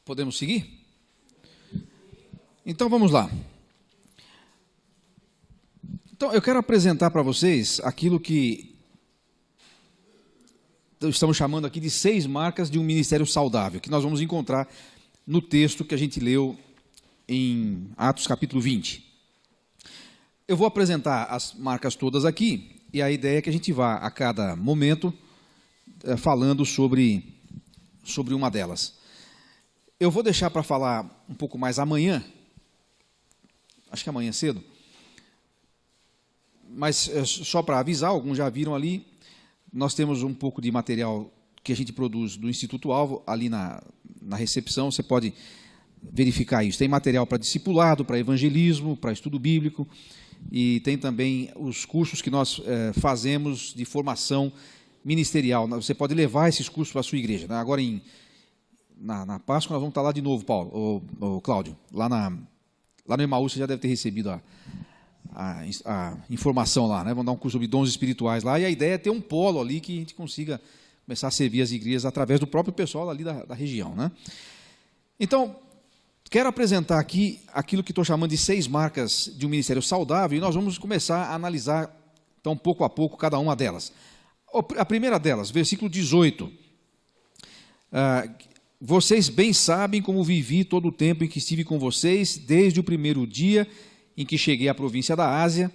Podemos seguir? Então vamos lá. Então eu quero apresentar para vocês aquilo que estamos chamando aqui de 6 marcas de um ministério saudável, que nós vamos encontrar no texto que a gente leu em Atos capítulo 20. Eu vou apresentar as marcas todas aqui, e a ideia é que a gente vá a cada momento falando sobre uma delas. Eu vou deixar para falar um pouco mais amanhã, acho que amanhã cedo, mas só para avisar, alguns já viram ali, nós temos um pouco de material que a gente produz do Instituto Alvo, ali na recepção, você pode verificar isso. Tem material para discipulado, para evangelismo, para estudo bíblico, e tem também os cursos que nós fazemos de formação ministerial. Você pode levar esses cursos para a sua igreja. Né? Agora, na Páscoa, nós vamos estar lá de novo, Paulo, ou Cláudio. Lá no Emaús, você já deve ter recebido a informação lá. Né? Vamos dar um curso sobre dons espirituais lá, e a ideia é ter um polo ali que a gente consiga começar a servir as igrejas através do próprio pessoal ali da região. Né? Então, quero apresentar aqui aquilo que estou chamando de 6 marcas de um ministério saudável, e nós vamos começar a analisar, então, pouco a pouco, cada uma delas. A primeira delas, versículo 18. Vocês bem sabem como vivi todo o tempo em que estive com vocês, desde o primeiro dia em que cheguei à província da Ásia.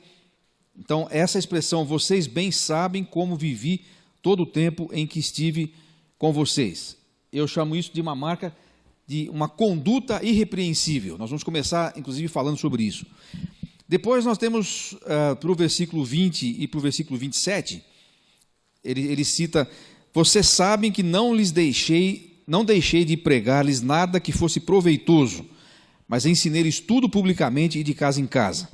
Então, essa expressão, vocês bem sabem como vivi todo o tempo em que estive com vocês. Eu chamo isso de uma marca de uma conduta irrepreensível. Nós vamos começar, inclusive, falando sobre isso. Depois nós temos, para o versículo 20 e para o versículo 27, ele cita, vocês sabem que não deixei de pregar-lhes nada que fosse proveitoso, mas ensinei-lhes tudo publicamente e de casa em casa.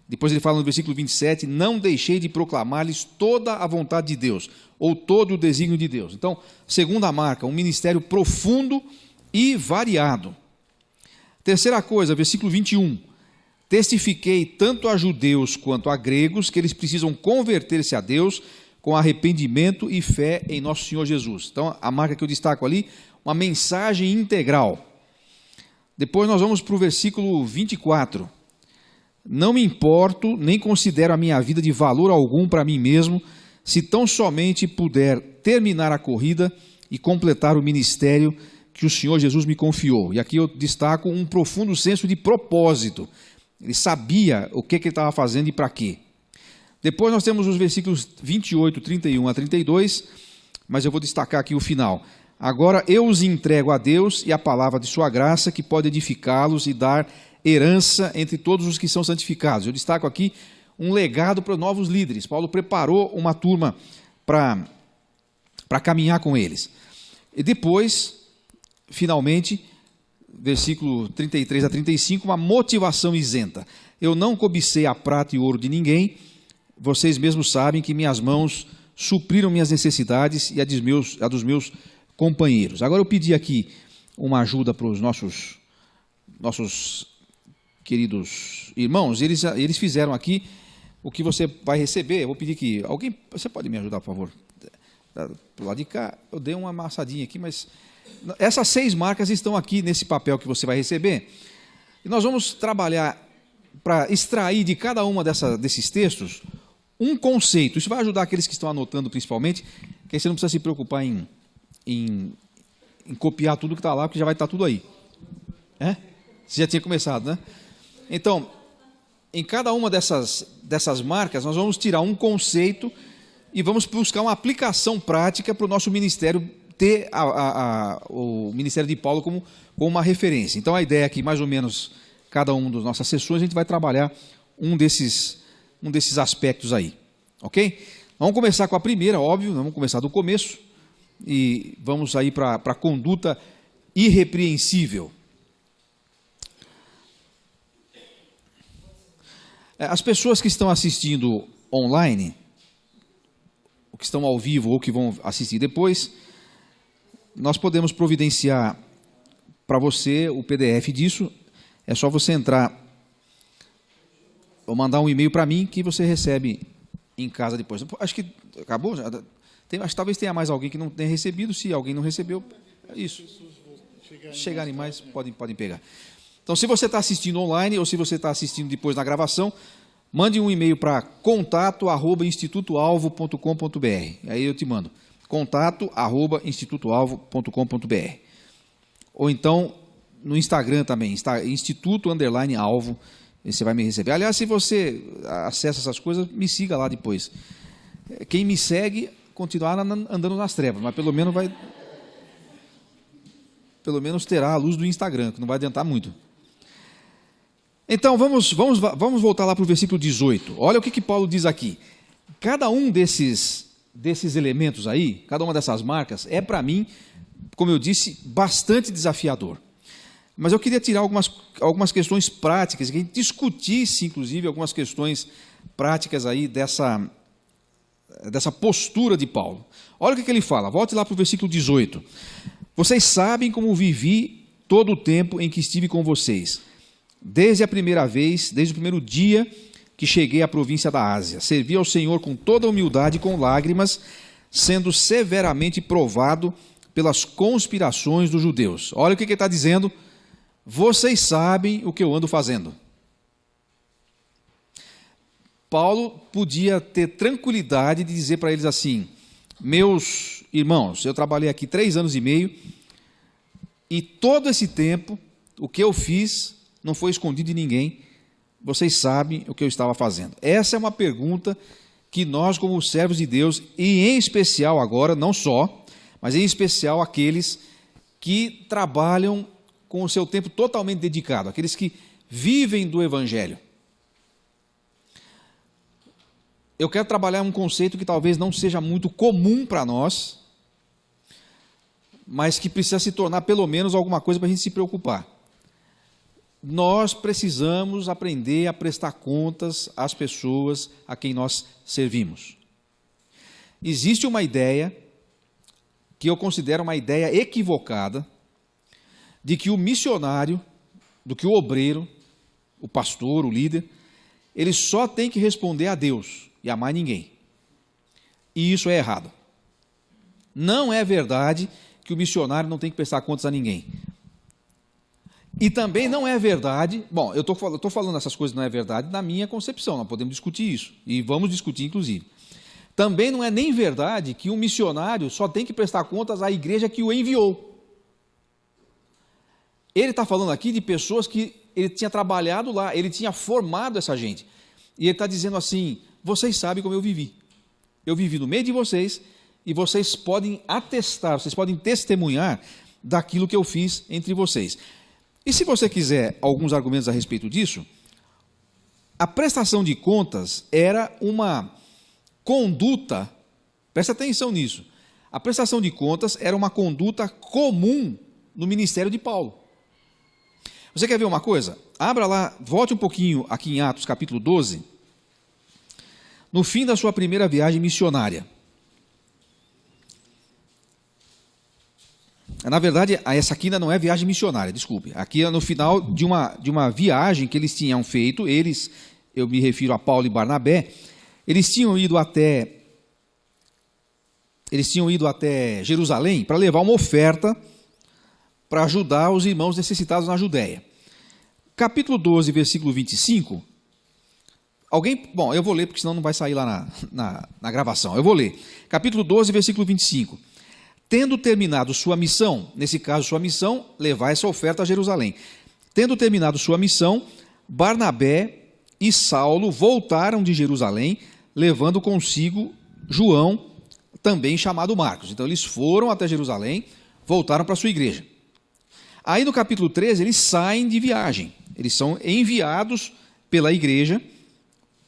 Depois ele fala no versículo 27, não deixei de proclamar-lhes toda a vontade de Deus, ou todo o desígnio de Deus. Então, segunda marca, um ministério profundo e variado. Terceira coisa, versículo 21. Testifiquei tanto a judeus quanto a gregos que eles precisam converter-se a Deus com arrependimento e fé em nosso Senhor Jesus. Então, a marca que eu destaco ali, uma mensagem integral. Depois nós vamos para o versículo 24. Não me importo, nem considero a minha vida de valor algum para mim mesmo, se tão somente puder terminar a corrida e completar o ministério que o Senhor Jesus me confiou. E aqui eu destaco um profundo senso de propósito. Ele sabia o que ele estava fazendo e para quê. Depois nós temos os versículos 28, 31 a 32, mas eu vou destacar aqui o final. Agora eu os entrego a Deus e a palavra de sua graça, que pode edificá-los e dar herança entre todos os que são santificados. Eu destaco aqui um legado para os novos líderes. Paulo preparou uma turma para caminhar com eles. E depois, finalmente, versículo 33 a 35, uma motivação isenta. Eu não cobicei a prata e o ouro de ninguém, vocês mesmos sabem que minhas mãos supriram minhas necessidades e a dos meus companheiros. Agora eu pedi aqui uma ajuda para os nossos queridos irmãos, eles fizeram aqui o que você vai receber. Eu vou pedir que você pode me ajudar, por favor? Do lado de cá, eu dei uma amassadinha aqui, mas essas 6 marcas estão aqui nesse papel que você vai receber. E nós vamos trabalhar para extrair de cada uma desses textos um conceito. Isso vai ajudar aqueles que estão anotando principalmente, que aí você não precisa se preocupar em copiar tudo que está lá, porque já vai estar tudo aí. Você já tinha começado, né? Então, em cada uma dessas marcas, nós vamos tirar um conceito e vamos buscar uma aplicação prática para o nosso ministério ter o ministério de Paulo como uma referência. Então, a ideia é que, mais ou menos, cada uma das nossas sessões, a gente vai trabalhar um desses aspectos aí. Ok? Vamos começar com a primeira, óbvio, vamos começar do começo e vamos aí para a conduta irrepreensível. As pessoas que estão assistindo online, ou que estão ao vivo ou que vão assistir depois, nós podemos providenciar para você o PDF disso. É só você entrar ou mandar um e-mail para mim que você recebe em casa depois. Acho que acabou. Acho que talvez tenha mais alguém que não tenha recebido. Se alguém não recebeu, é isso. chegarem mais, podem pegar. Então, se você está assistindo online ou se você está assistindo depois na gravação, mande um e-mail para contato@institutoalvo.com.br. Aí eu te mando. contato@institutoalvo.com.br. Ou então no Instagram também, Instituto_Alvo, você vai me receber. Aliás, se você acessa essas coisas, me siga lá depois. Quem me segue continuar andando nas trevas, mas pelo menos terá a luz do Instagram, que não vai adiantar muito. Então, vamos voltar lá para o versículo 18. Olha o que Paulo diz aqui. Cada um desses elementos aí, cada uma dessas marcas, é para mim, como eu disse, bastante desafiador. Mas eu queria tirar algumas questões práticas, que a gente discutisse, inclusive, algumas questões práticas aí dessa postura de Paulo. Olha o que ele fala, volte lá para o versículo 18. Vocês sabem como vivi todo o tempo em que estive com vocês, desde o primeiro dia que cheguei à província da Ásia. Servi ao Senhor com toda humildade e com lágrimas, sendo severamente provado pelas conspirações dos judeus. Olha o que ele está dizendo. Vocês sabem o que eu ando fazendo. Paulo podia ter tranquilidade de dizer para eles assim: meus irmãos, eu trabalhei aqui 3 anos e meio, e todo esse tempo, o que eu fiz não foi escondido de ninguém, vocês sabem o que eu estava fazendo. Essa é uma pergunta que nós, como servos de Deus, e em especial agora, não só, mas em especial aqueles que trabalham com o seu tempo totalmente dedicado, aqueles que vivem do Evangelho. Eu quero trabalhar um conceito que talvez não seja muito comum para nós, mas que precisa se tornar pelo menos alguma coisa para a gente se preocupar. Nós precisamos aprender a prestar contas às pessoas a quem nós servimos. Existe uma ideia, que eu considero uma ideia equivocada, de que o missionário, do que o obreiro, o pastor, o líder, ele só tem que responder a Deus e a mais ninguém. E isso é errado. Não é verdade que o missionário não tem que prestar contas a ninguém. E também não é verdade, bom, eu estou falando essas coisas não é verdade na minha concepção, nós podemos discutir isso, e vamos discutir inclusive. Também não é nem verdade que um missionário só tem que prestar contas à igreja que o enviou. Ele está falando aqui de pessoas que ele tinha trabalhado lá, ele tinha formado essa gente. E ele está dizendo assim, vocês sabem como eu vivi. Eu vivi no meio de vocês e vocês podem atestar, vocês podem testemunhar daquilo que eu fiz entre vocês. E se você quiser alguns argumentos a respeito disso, a prestação de contas era uma conduta, presta atenção nisso, a prestação de contas era uma conduta comum no ministério de Paulo. Você quer ver uma coisa? Abra lá, volte um pouquinho aqui em Atos capítulo 12, no fim da sua primeira viagem missionária. Na verdade, essa aqui ainda não é viagem missionária, desculpe. Aqui é no final de uma viagem que eles tinham feito, eu me refiro a Paulo e Barnabé, eles tinham ido até Jerusalém para levar uma oferta para ajudar os irmãos necessitados na Judéia. Capítulo 12, versículo 25. Bom, eu vou ler, porque senão não vai sair lá na gravação. Eu vou ler. Capítulo 12, versículo 25. Tendo terminado sua missão, nesse caso sua missão, levar essa oferta a Jerusalém. Tendo terminado sua missão, Barnabé e Saulo voltaram de Jerusalém, levando consigo João, também chamado Marcos. Então eles foram até Jerusalém, voltaram para a sua igreja. Aí no capítulo 13 eles saem de viagem, eles são enviados pela igreja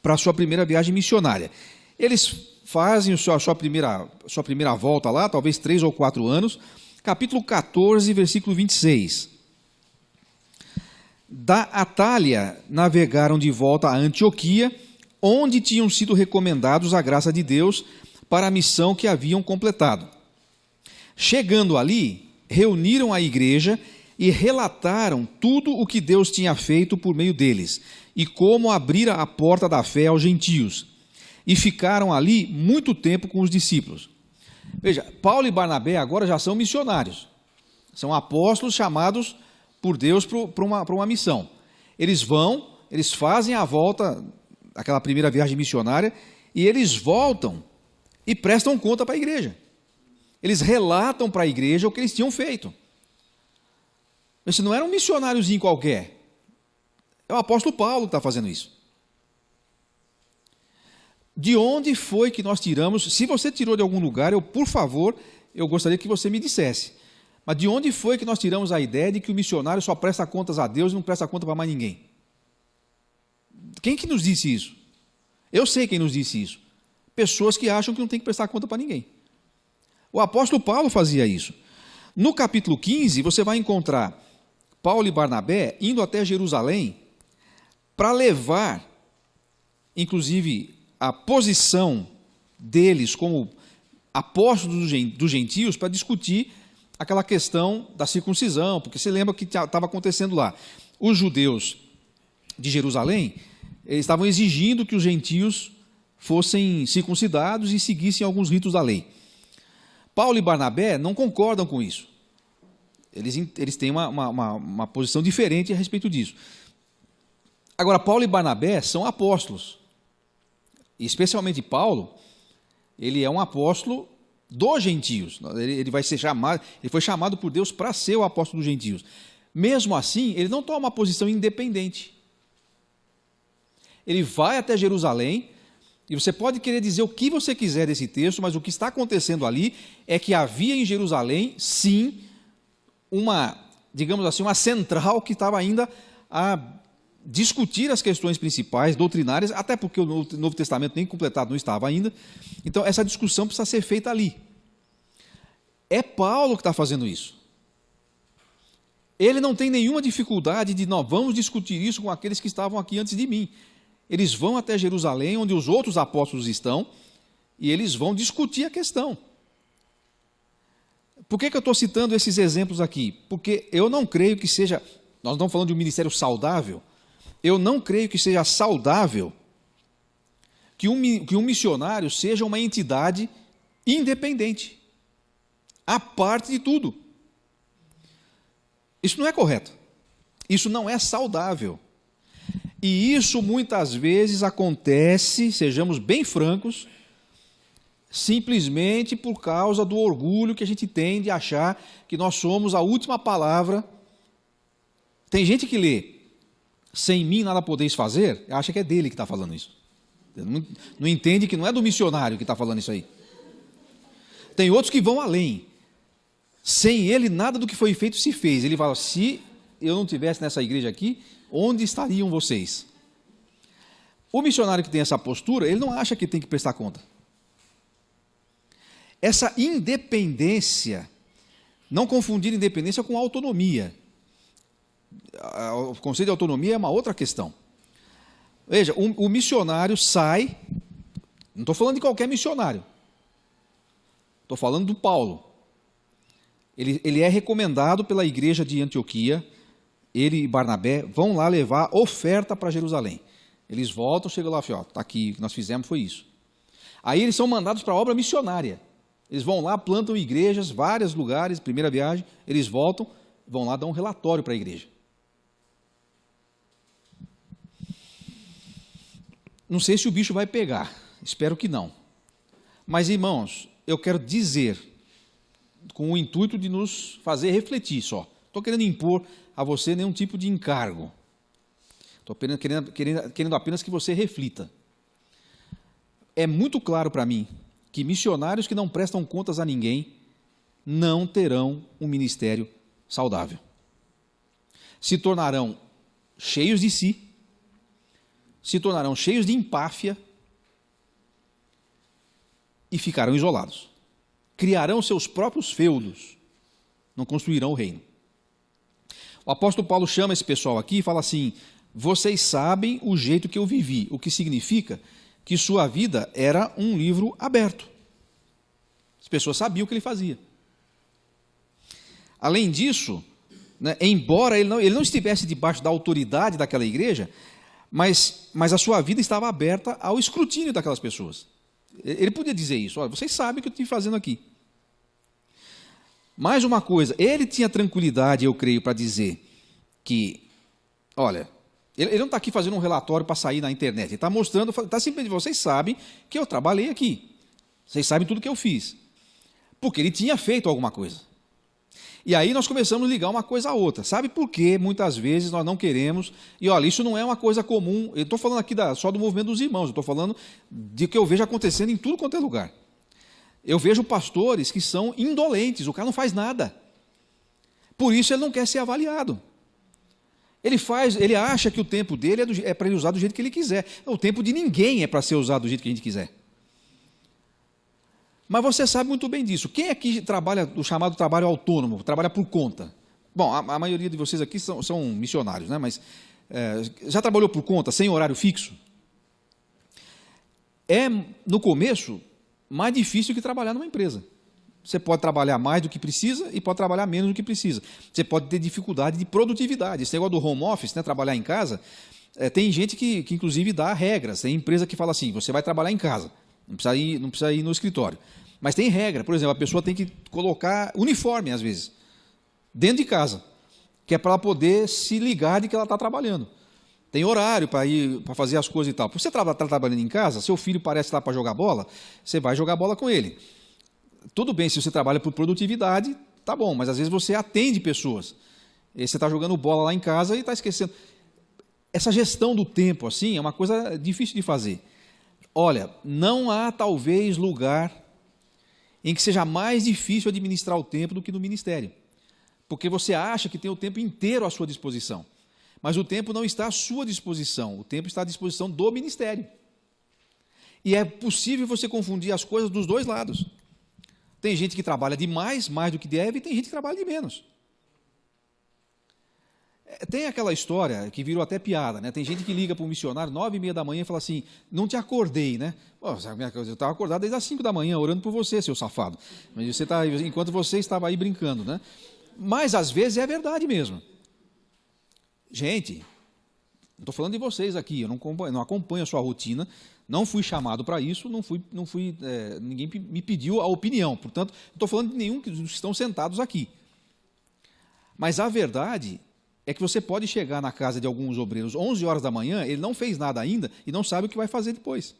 para a sua primeira viagem missionária. Eles fazem a sua primeira volta lá, talvez 3 ou 4 anos, capítulo 14, versículo 26. Da Atália navegaram de volta a Antioquia, onde tinham sido recomendados à graça de Deus para a missão que haviam completado. Chegando ali, reuniram a igreja e relataram tudo o que Deus tinha feito por meio deles, e como abrira a porta da fé aos gentios. E ficaram ali muito tempo com os discípulos. Veja, Paulo e Barnabé agora já são missionários. São apóstolos chamados por Deus para uma missão. Eles vão, eles fazem a volta, aquela primeira viagem missionária, e eles voltam e prestam conta para a igreja. Eles relatam para a igreja o que eles tinham feito. Esse não era um missionáriozinho qualquer. É o apóstolo Paulo que está fazendo isso. De onde foi que nós tiramos? Se você tirou de algum lugar, por favor, eu gostaria que você me dissesse. Mas de onde foi que nós tiramos a ideia de que o missionário só presta contas a Deus e não presta conta para mais ninguém? Quem que nos disse isso? Eu sei quem nos disse isso. Pessoas que acham que não tem que prestar conta para ninguém. O apóstolo Paulo fazia isso. No capítulo 15, você vai encontrar Paulo e Barnabé indo até Jerusalém para levar, inclusive, a posição deles como apóstolos dos gentios para discutir aquela questão da circuncisão, porque você lembra o que estava acontecendo lá. Os judeus de Jerusalém, eles estavam exigindo que os gentios fossem circuncidados e seguissem alguns ritos da lei. Paulo e Barnabé não concordam com isso. Eles têm uma posição diferente a respeito disso. Agora, Paulo e Barnabé são apóstolos. E especialmente Paulo, ele é um apóstolo dos gentios. Ele foi chamado por Deus para ser o apóstolo dos gentios. Mesmo assim, ele não toma uma posição independente. Ele vai até Jerusalém, e você pode querer dizer o que você quiser desse texto, mas o que está acontecendo ali é que havia em Jerusalém, sim, digamos assim, uma central que estava ainda a discutir as questões principais, doutrinárias, até porque o Novo Testamento nem completado não estava ainda. Então, essa discussão precisa ser feita ali. É Paulo que está fazendo isso. Ele não tem nenhuma dificuldade de, nós vamos discutir isso com aqueles que estavam aqui antes de mim. Eles vão até Jerusalém, onde os outros apóstolos estão, e eles vão discutir a questão. Por que eu estou citando esses exemplos aqui? Porque eu não creio que seja, nós estamos falando de um ministério saudável, eu não creio que seja saudável que um missionário seja uma entidade independente, à parte de tudo. Isso não é correto. Isso não é saudável. E isso muitas vezes acontece, sejamos bem francos, simplesmente por causa do orgulho que a gente tem de achar que nós somos a última palavra. Tem gente que lê, sem mim nada podeis fazer, acha que é dele que está falando isso. Não entende que não é do missionário que está falando isso aí. Tem outros que vão além. Sem ele, nada do que foi feito se fez. Ele fala, se eu não estivesse nessa igreja aqui, onde estariam vocês? O missionário que tem essa postura, ele não acha que tem que prestar conta. Essa independência, não confundir independência com autonomia. O conceito de autonomia é uma outra questão. Veja, o missionário sai, não estou falando de qualquer missionário, estou falando do Paulo. Ele é recomendado pela igreja de Antioquia, ele e Barnabé vão lá levar oferta para Jerusalém. Eles voltam, chegam lá e falam, está aqui, o que nós fizemos foi isso. Aí eles são mandados para a obra missionária. Eles vão lá, plantam igrejas, vários lugares, primeira viagem, eles voltam, vão lá dar um relatório para a igreja. Não sei se o bicho vai pegar, espero que não. Mas, irmãos, eu quero dizer, com o intuito de nos fazer refletir só. Estou querendo impor a você nenhum tipo de encargo. Estou querendo apenas que você reflita. É muito claro para mim que missionários que não prestam contas a ninguém não terão um ministério saudável. Se tornarão cheios de si, se tornarão cheios de empáfia e ficarão isolados. Criarão seus próprios feudos, não construirão o reino. O apóstolo Paulo chama esse pessoal aqui e fala assim, vocês sabem o jeito que eu vivi, o que significa que sua vida era um livro aberto. As pessoas sabiam o que ele fazia. Além disso, né, embora ele não estivesse debaixo da autoridade daquela igreja, mas a sua vida estava aberta ao escrutínio daquelas pessoas. Ele podia dizer isso, olha, vocês sabem o que eu estive fazendo aqui. Mais uma coisa, ele tinha tranquilidade, eu creio, para dizer que, olha, ele não está aqui fazendo um relatório para sair na internet, ele está mostrando, está simplesmente, vocês sabem que eu trabalhei aqui, vocês sabem tudo que eu fiz, porque ele tinha feito alguma coisa. E aí nós começamos a ligar uma coisa a outra. Sabe por que muitas vezes nós não queremos, e olha, isso não é uma coisa comum, eu estou falando aqui só do movimento dos irmãos, eu estou falando de que eu vejo acontecendo em tudo quanto é lugar. Eu vejo pastores que são indolentes, o cara não faz nada. Por isso ele não quer ser avaliado. Ele acha que o tempo dele é para ele usar do jeito que ele quiser. O tempo de ninguém é para ser usado do jeito que a gente quiser. Mas você sabe muito bem disso. Quem aqui trabalha o chamado trabalho autônomo, trabalha por conta? Bom, a maioria de vocês aqui são missionários, né? Mas já trabalhou por conta, sem horário fixo? É, no começo, mais difícil que trabalhar numa empresa. Você pode trabalhar mais do que precisa e pode trabalhar menos do que precisa. Você pode ter dificuldade de produtividade. Esse negócio do home office, né, trabalhar em casa, tem gente que inclusive dá regras. Tem empresa que fala assim, você vai trabalhar em casa, não precisa ir no escritório. Mas tem regra, por exemplo, a pessoa tem que colocar uniforme, às vezes, dentro de casa, que é para ela poder se ligar de que ela está trabalhando. Tem horário para fazer as coisas e tal. Você está trabalhando em casa, seu filho parece lá para jogar bola, você vai jogar bola com ele. Tudo bem, se você trabalha por produtividade, tá bom, mas às vezes você atende pessoas. E você está jogando bola lá em casa e está esquecendo. Essa gestão do tempo, assim, é uma coisa difícil de fazer. Olha, não há talvez lugar em que seja mais difícil administrar o tempo do que no ministério. Porque você acha que tem o tempo inteiro à sua disposição. Mas o tempo não está à sua disposição, o tempo está à disposição do ministério. E é possível você confundir as coisas dos dois lados. Tem gente que trabalha demais, mais do que deve, e tem gente que trabalha de menos. Tem aquela história que virou até piada, né? Tem gente que liga para um missionário 9h30 da manhã e fala assim, não te acordei, né? Pô, eu estava acordado desde as 5 da manhã, orando por você, seu safado. Mas enquanto você estava aí brincando, né? Mas às vezes é verdade mesmo. Gente, não estou falando de vocês aqui, eu não acompanho a sua rotina, não fui chamado para isso, ninguém me pediu a opinião, portanto, não estou falando de nenhum que estão sentados aqui. Mas a verdade é que você pode chegar na casa de alguns obreiros 11 horas da manhã, ele não fez nada ainda e não sabe o que vai fazer depois.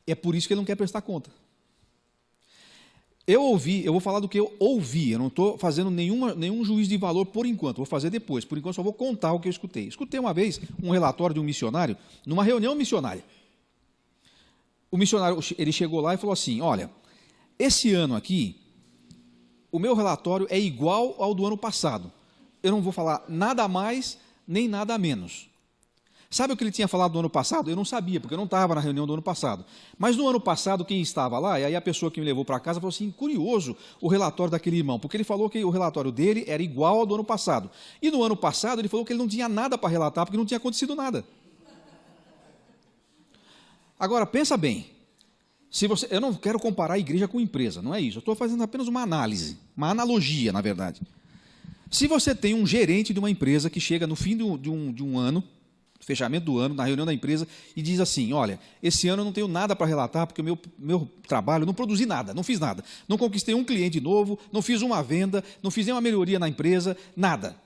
É por isso que ele não quer prestar conta. Eu vou falar do que eu ouvi, eu não estou fazendo nenhum juízo de valor por enquanto, vou fazer depois, por enquanto só vou contar o que eu escutei. Escutei uma vez um relatório de um missionário, numa reunião missionária. O missionário, ele chegou lá e falou assim, olha, esse ano aqui, o meu relatório é igual ao do ano passado. Eu não vou falar nada a mais, nem nada a menos. Sabe o que ele tinha falado no ano passado? Eu não sabia, porque eu não estava na reunião do ano passado. Mas no ano passado, quem estava lá, e aí a pessoa que me levou para casa falou assim, curioso o relatório daquele irmão, porque ele falou que o relatório dele era igual ao do ano passado. E no ano passado ele falou que ele não tinha nada para relatar, porque não tinha acontecido nada. Agora, pensa bem, eu não quero comparar a igreja com empresa, não é isso, eu estou fazendo apenas uma análise, uma analogia, na verdade. Se você tem um gerente de uma empresa que chega no fim de um ano, fechamento do ano, na reunião da empresa, e diz assim, olha, esse ano eu não tenho nada para relatar, porque o meu trabalho, não produzi nada, não fiz nada, não conquistei um cliente novo, não fiz uma venda, não fiz nenhuma melhoria na empresa, nada.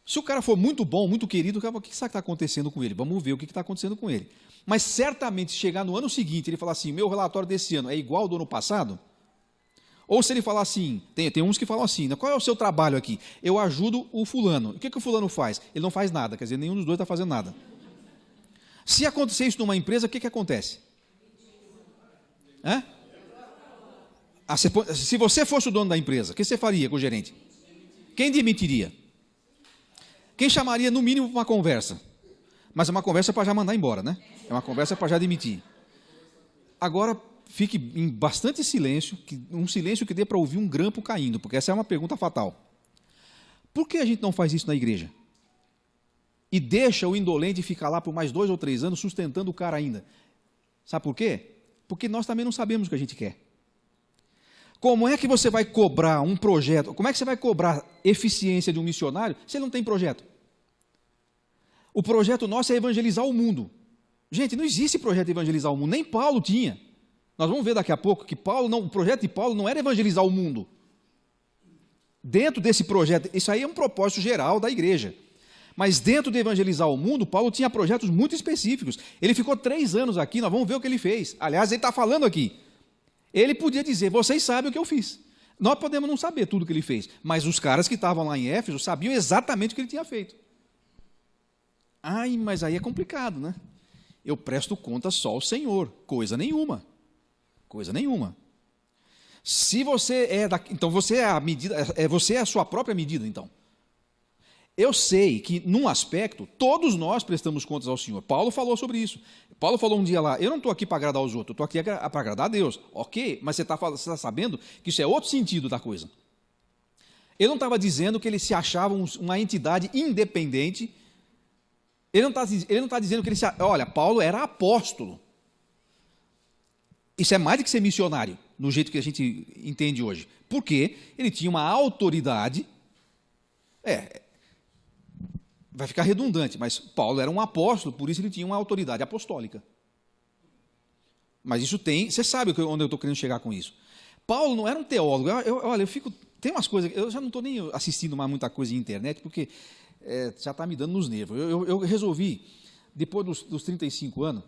Se o cara for muito bom, muito querido, o que será que está acontecendo com ele? Vamos ver o que está acontecendo com ele. Mas certamente, se chegar no ano seguinte, ele falar assim, meu relatório desse ano é igual ao do ano passado, ou se ele falar assim, tem uns que falam assim, né, qual é o seu trabalho aqui? Eu ajudo o fulano. O que o fulano faz? Ele não faz nada, quer dizer, nenhum dos dois está fazendo nada. Se acontecer isso numa empresa, o que acontece? Se você fosse o dono da empresa, o que você faria com o gerente? Quem demitiria? Quem chamaria, no mínimo, para uma conversa? Mas é uma conversa para já mandar embora, né? É uma conversa para já demitir. Agora, fique em bastante silêncio, um silêncio que dê para ouvir um grampo caindo, porque essa é uma pergunta fatal. Por que a gente não faz isso na igreja? E deixa o indolente ficar lá por mais 2 ou 3 anos sustentando o cara ainda. Sabe por quê? Porque nós também não sabemos o que a gente quer. Como é que você vai cobrar um projeto? Como é que você vai cobrar eficiência de um missionário se ele não tem projeto? O projeto nosso é evangelizar o mundo. Gente, não existe projeto de evangelizar o mundo, nem Paulo tinha. Nós vamos ver daqui a pouco que o projeto de Paulo não era evangelizar o mundo. Dentro desse projeto, isso aí é um propósito geral da igreja. Mas dentro de evangelizar o mundo, Paulo tinha projetos muito específicos. Ele ficou 3 anos aqui, nós vamos ver o que ele fez. Aliás, ele está falando aqui. Ele podia dizer, vocês sabem o que eu fiz. Nós podemos não saber tudo o que ele fez, mas os caras que estavam lá em Éfeso sabiam exatamente o que ele tinha feito. Ai, mas aí é complicado, né? Eu presto conta só ao Senhor, coisa nenhuma. Coisa nenhuma. Se você então você é a medida, você é a sua própria medida, então. Eu sei que, num aspecto, todos nós prestamos contas ao Senhor. Paulo falou sobre isso. Paulo falou um dia lá, eu não estou aqui para agradar os outros, eu estou aqui para agradar a Deus. Ok, mas você está sabendo que isso é outro sentido da coisa. Ele não estava dizendo que ele se achava uma entidade independente. Ele não está dizendo que ele se... Olha, Paulo era apóstolo. Isso é mais do que ser missionário, no jeito que a gente entende hoje. Porque ele tinha uma autoridade... vai ficar redundante, mas Paulo era um apóstolo, por isso ele tinha uma autoridade apostólica. Mas isso tem... Você sabe onde eu estou querendo chegar com isso. Paulo não era um teólogo. Olha, eu fico... Tem umas coisas... Eu já não estou nem assistindo mais muita coisa em internet, porque... já está me dando nos nervos. Eu resolvi, depois dos 35 anos,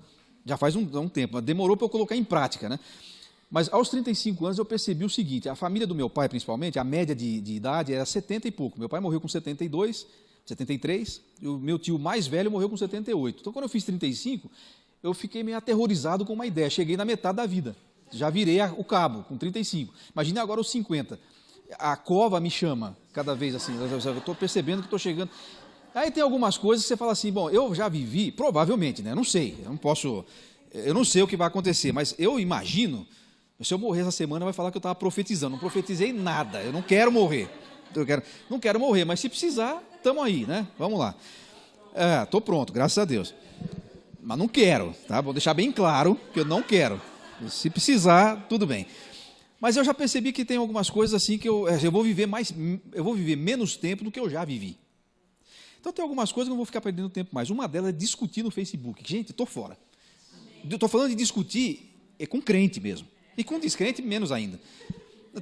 já faz um tempo, demorou para eu colocar em prática, né? Mas aos 35 anos eu percebi o seguinte, a família do meu pai, principalmente, a média de idade era 70 e pouco. Meu pai morreu com 72, 73, e o meu tio mais velho morreu com 78. Então, quando eu fiz 35, eu fiquei meio aterrorizado com uma ideia. Cheguei na metade da vida. Já virei o cabo, com 35. Imagine agora os 50. A cova me chama cada vez assim, eu estou percebendo que estou chegando. Aí tem algumas coisas que você fala assim, bom, eu já vivi, provavelmente, né? Não sei, eu não sei o que vai acontecer, mas eu imagino, se eu morrer essa semana vai falar que eu estava profetizando, não profetizei nada, eu não quero morrer, não quero morrer, mas se precisar, estamos aí, né? Vamos lá. Estou pronto, graças a Deus. Mas não quero, tá? Vou deixar bem claro que eu não quero. Se precisar, tudo bem. Mas eu já percebi que tem algumas coisas assim que eu vou viver menos tempo do que eu já vivi. Então tem algumas coisas que eu não vou ficar perdendo tempo mais. Uma delas é discutir no Facebook. Gente, estou fora. Estou falando de discutir com crente mesmo. E com descrente, menos ainda.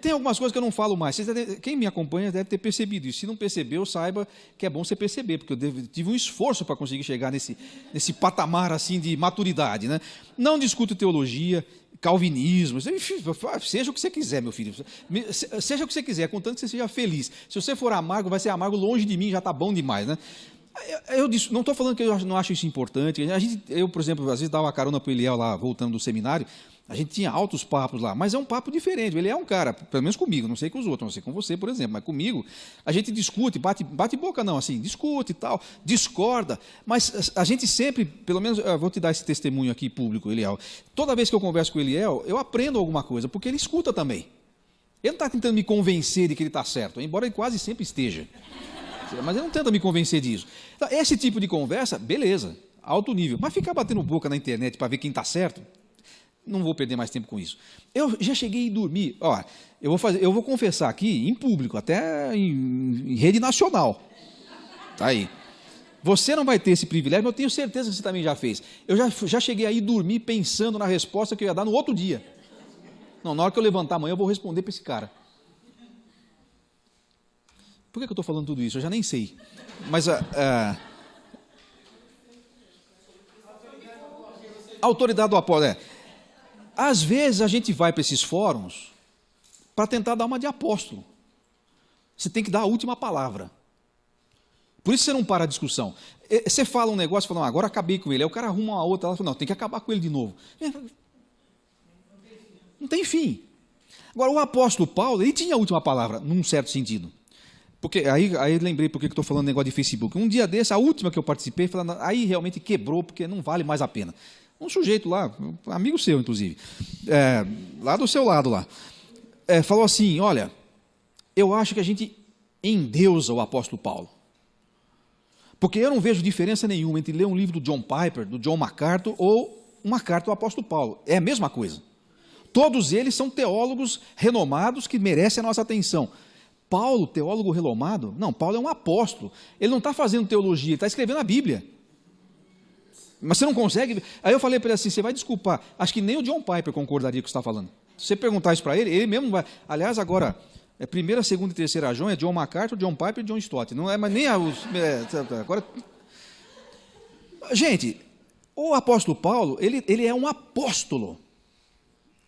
Tem algumas coisas que eu não falo mais. Quem me acompanha deve ter percebido isso. Se não percebeu, saiba que é bom você perceber, porque eu tive um esforço para conseguir chegar nesse patamar assim de maturidade, né? Não discuto teologia, calvinismo, seja o que você quiser, meu filho. Seja o que você quiser, contanto que você seja feliz. Se você for amargo, vai ser amargo longe de mim, já está bom demais, né? Eu não estou falando que eu não acho isso importante. Eu, por exemplo, às vezes dava uma carona para o Eliel lá, voltando do seminário, a gente tinha altos papos lá, mas é um papo diferente. Ele é um cara, pelo menos comigo, não sei com os outros, não sei com você, por exemplo, mas comigo, a gente discute, bate boca não, assim, discute e tal, discorda, mas a gente sempre, pelo menos, eu vou te dar esse testemunho aqui público, Eliel, toda vez que eu converso com o Eliel, eu aprendo alguma coisa, porque ele escuta também. Ele não está tentando me convencer de que ele está certo, embora ele quase sempre esteja. Mas ele não tenta me convencer disso. Então, esse tipo de conversa, beleza, alto nível, mas ficar batendo boca na internet para ver quem está certo, não vou perder mais tempo com isso. Eu já cheguei a dormir, eu vou confessar aqui, em público, até em rede nacional. Tá aí. Você não vai ter esse privilégio, mas eu tenho certeza que você também já fez. Eu já cheguei a ir dormir pensando na resposta que eu ia dar no outro dia. Não, na hora que eu levantar amanhã, eu vou responder para esse cara. Por que eu estou falando tudo isso? Eu já nem sei. Mas a autoridade do apóstolo. Às vezes a gente vai para esses fóruns para tentar dar uma de apóstolo. Você tem que dar a última palavra. Por isso você não para a discussão. Você fala um negócio, fala, agora acabei com ele. Aí o cara arruma uma outra, ela fala, não, tem que acabar com ele de novo. Não tem fim. Agora, o apóstolo Paulo, ele tinha a última palavra, num certo sentido. Porque aí lembrei porque eu estou falando negócio de Facebook. Um dia desse, a última que eu participei, falando, aí realmente quebrou, porque não vale mais a pena. Um sujeito lá, um amigo seu, inclusive, lá do seu lado lá, falou assim, olha, eu acho que a gente endeusa o apóstolo Paulo. Porque eu não vejo diferença nenhuma entre ler um livro do John Piper, do John MacArthur, ou uma carta do apóstolo Paulo. É a mesma coisa. Todos eles são teólogos renomados que merecem a nossa atenção. Paulo, teólogo renomado? Não, Paulo é um apóstolo. Ele não está fazendo teologia, ele está escrevendo a Bíblia. Mas você não consegue. Aí eu falei para ele assim, você vai desculpar, acho que nem o John Piper concordaria com o que você está falando. Se você perguntar isso para ele, ele mesmo vai. Aliás, agora, primeira, segunda e terceira João é John MacArthur, John Piper e John Stott. Não é mais nem agora. Gente, o apóstolo Paulo, ele é um apóstolo.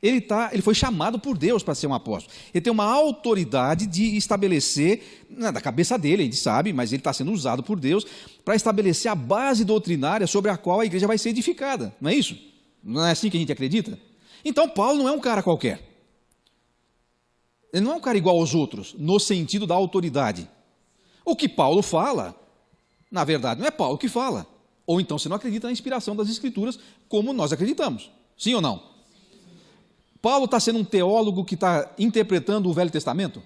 Ele foi chamado por Deus para ser um apóstolo. Ele tem uma autoridade de estabelecer, da cabeça dele, a gente sabe, mas ele está sendo usado por Deus para estabelecer a base doutrinária sobre a qual a igreja vai ser edificada. Não é isso? Não é assim que a gente acredita? Então, Paulo não é um cara qualquer. Ele não é um cara igual aos outros, no sentido da autoridade. O que Paulo fala, na verdade, não é Paulo que fala. Ou então você não acredita na inspiração das Escrituras, como nós acreditamos. Sim ou não? Paulo está sendo um teólogo que está interpretando o Velho Testamento?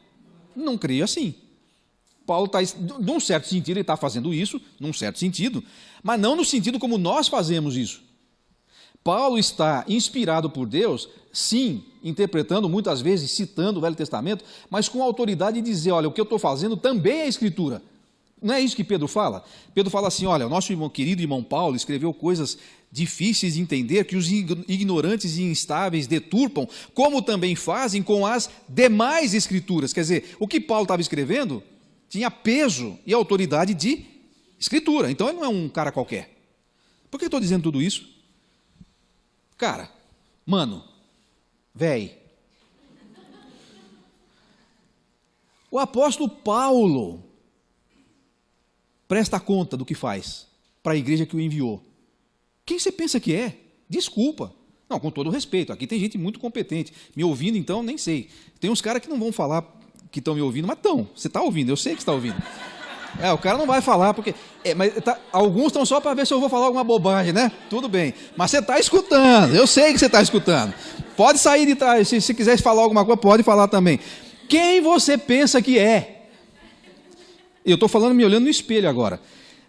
Não creio assim. Paulo está, num certo sentido, ele está fazendo isso, num certo sentido, mas não no sentido como nós fazemos isso. Paulo está inspirado por Deus, sim, interpretando, muitas vezes citando o Velho Testamento, mas com a autoridade de dizer, olha, o que eu estou fazendo também é Escritura. Não é isso que Pedro fala? Pedro fala assim, olha, o nosso querido irmão Paulo escreveu coisas difíceis de entender, que os ignorantes e instáveis deturpam, como também fazem com as demais Escrituras. Quer dizer, o que Paulo estava escrevendo tinha peso e autoridade de Escritura. Então ele não é um cara qualquer. Por que eu estou dizendo tudo isso? Cara, mano, véi, o apóstolo Paulo presta conta do que faz para a igreja que o enviou. Quem você pensa que é? Desculpa. Não, com todo respeito, aqui tem gente muito competente. Me ouvindo, então, nem sei. Tem uns caras que não vão falar que estão me ouvindo, mas estão. Você está ouvindo, eu sei que está ouvindo. O cara não vai falar, porque... alguns estão só para ver se eu vou falar alguma bobagem, né? Tudo bem. Mas você está escutando, eu sei que você está escutando. Pode sair de trás, se quiser falar alguma coisa, pode falar também. Quem você pensa que é? Eu estou falando me olhando no espelho agora.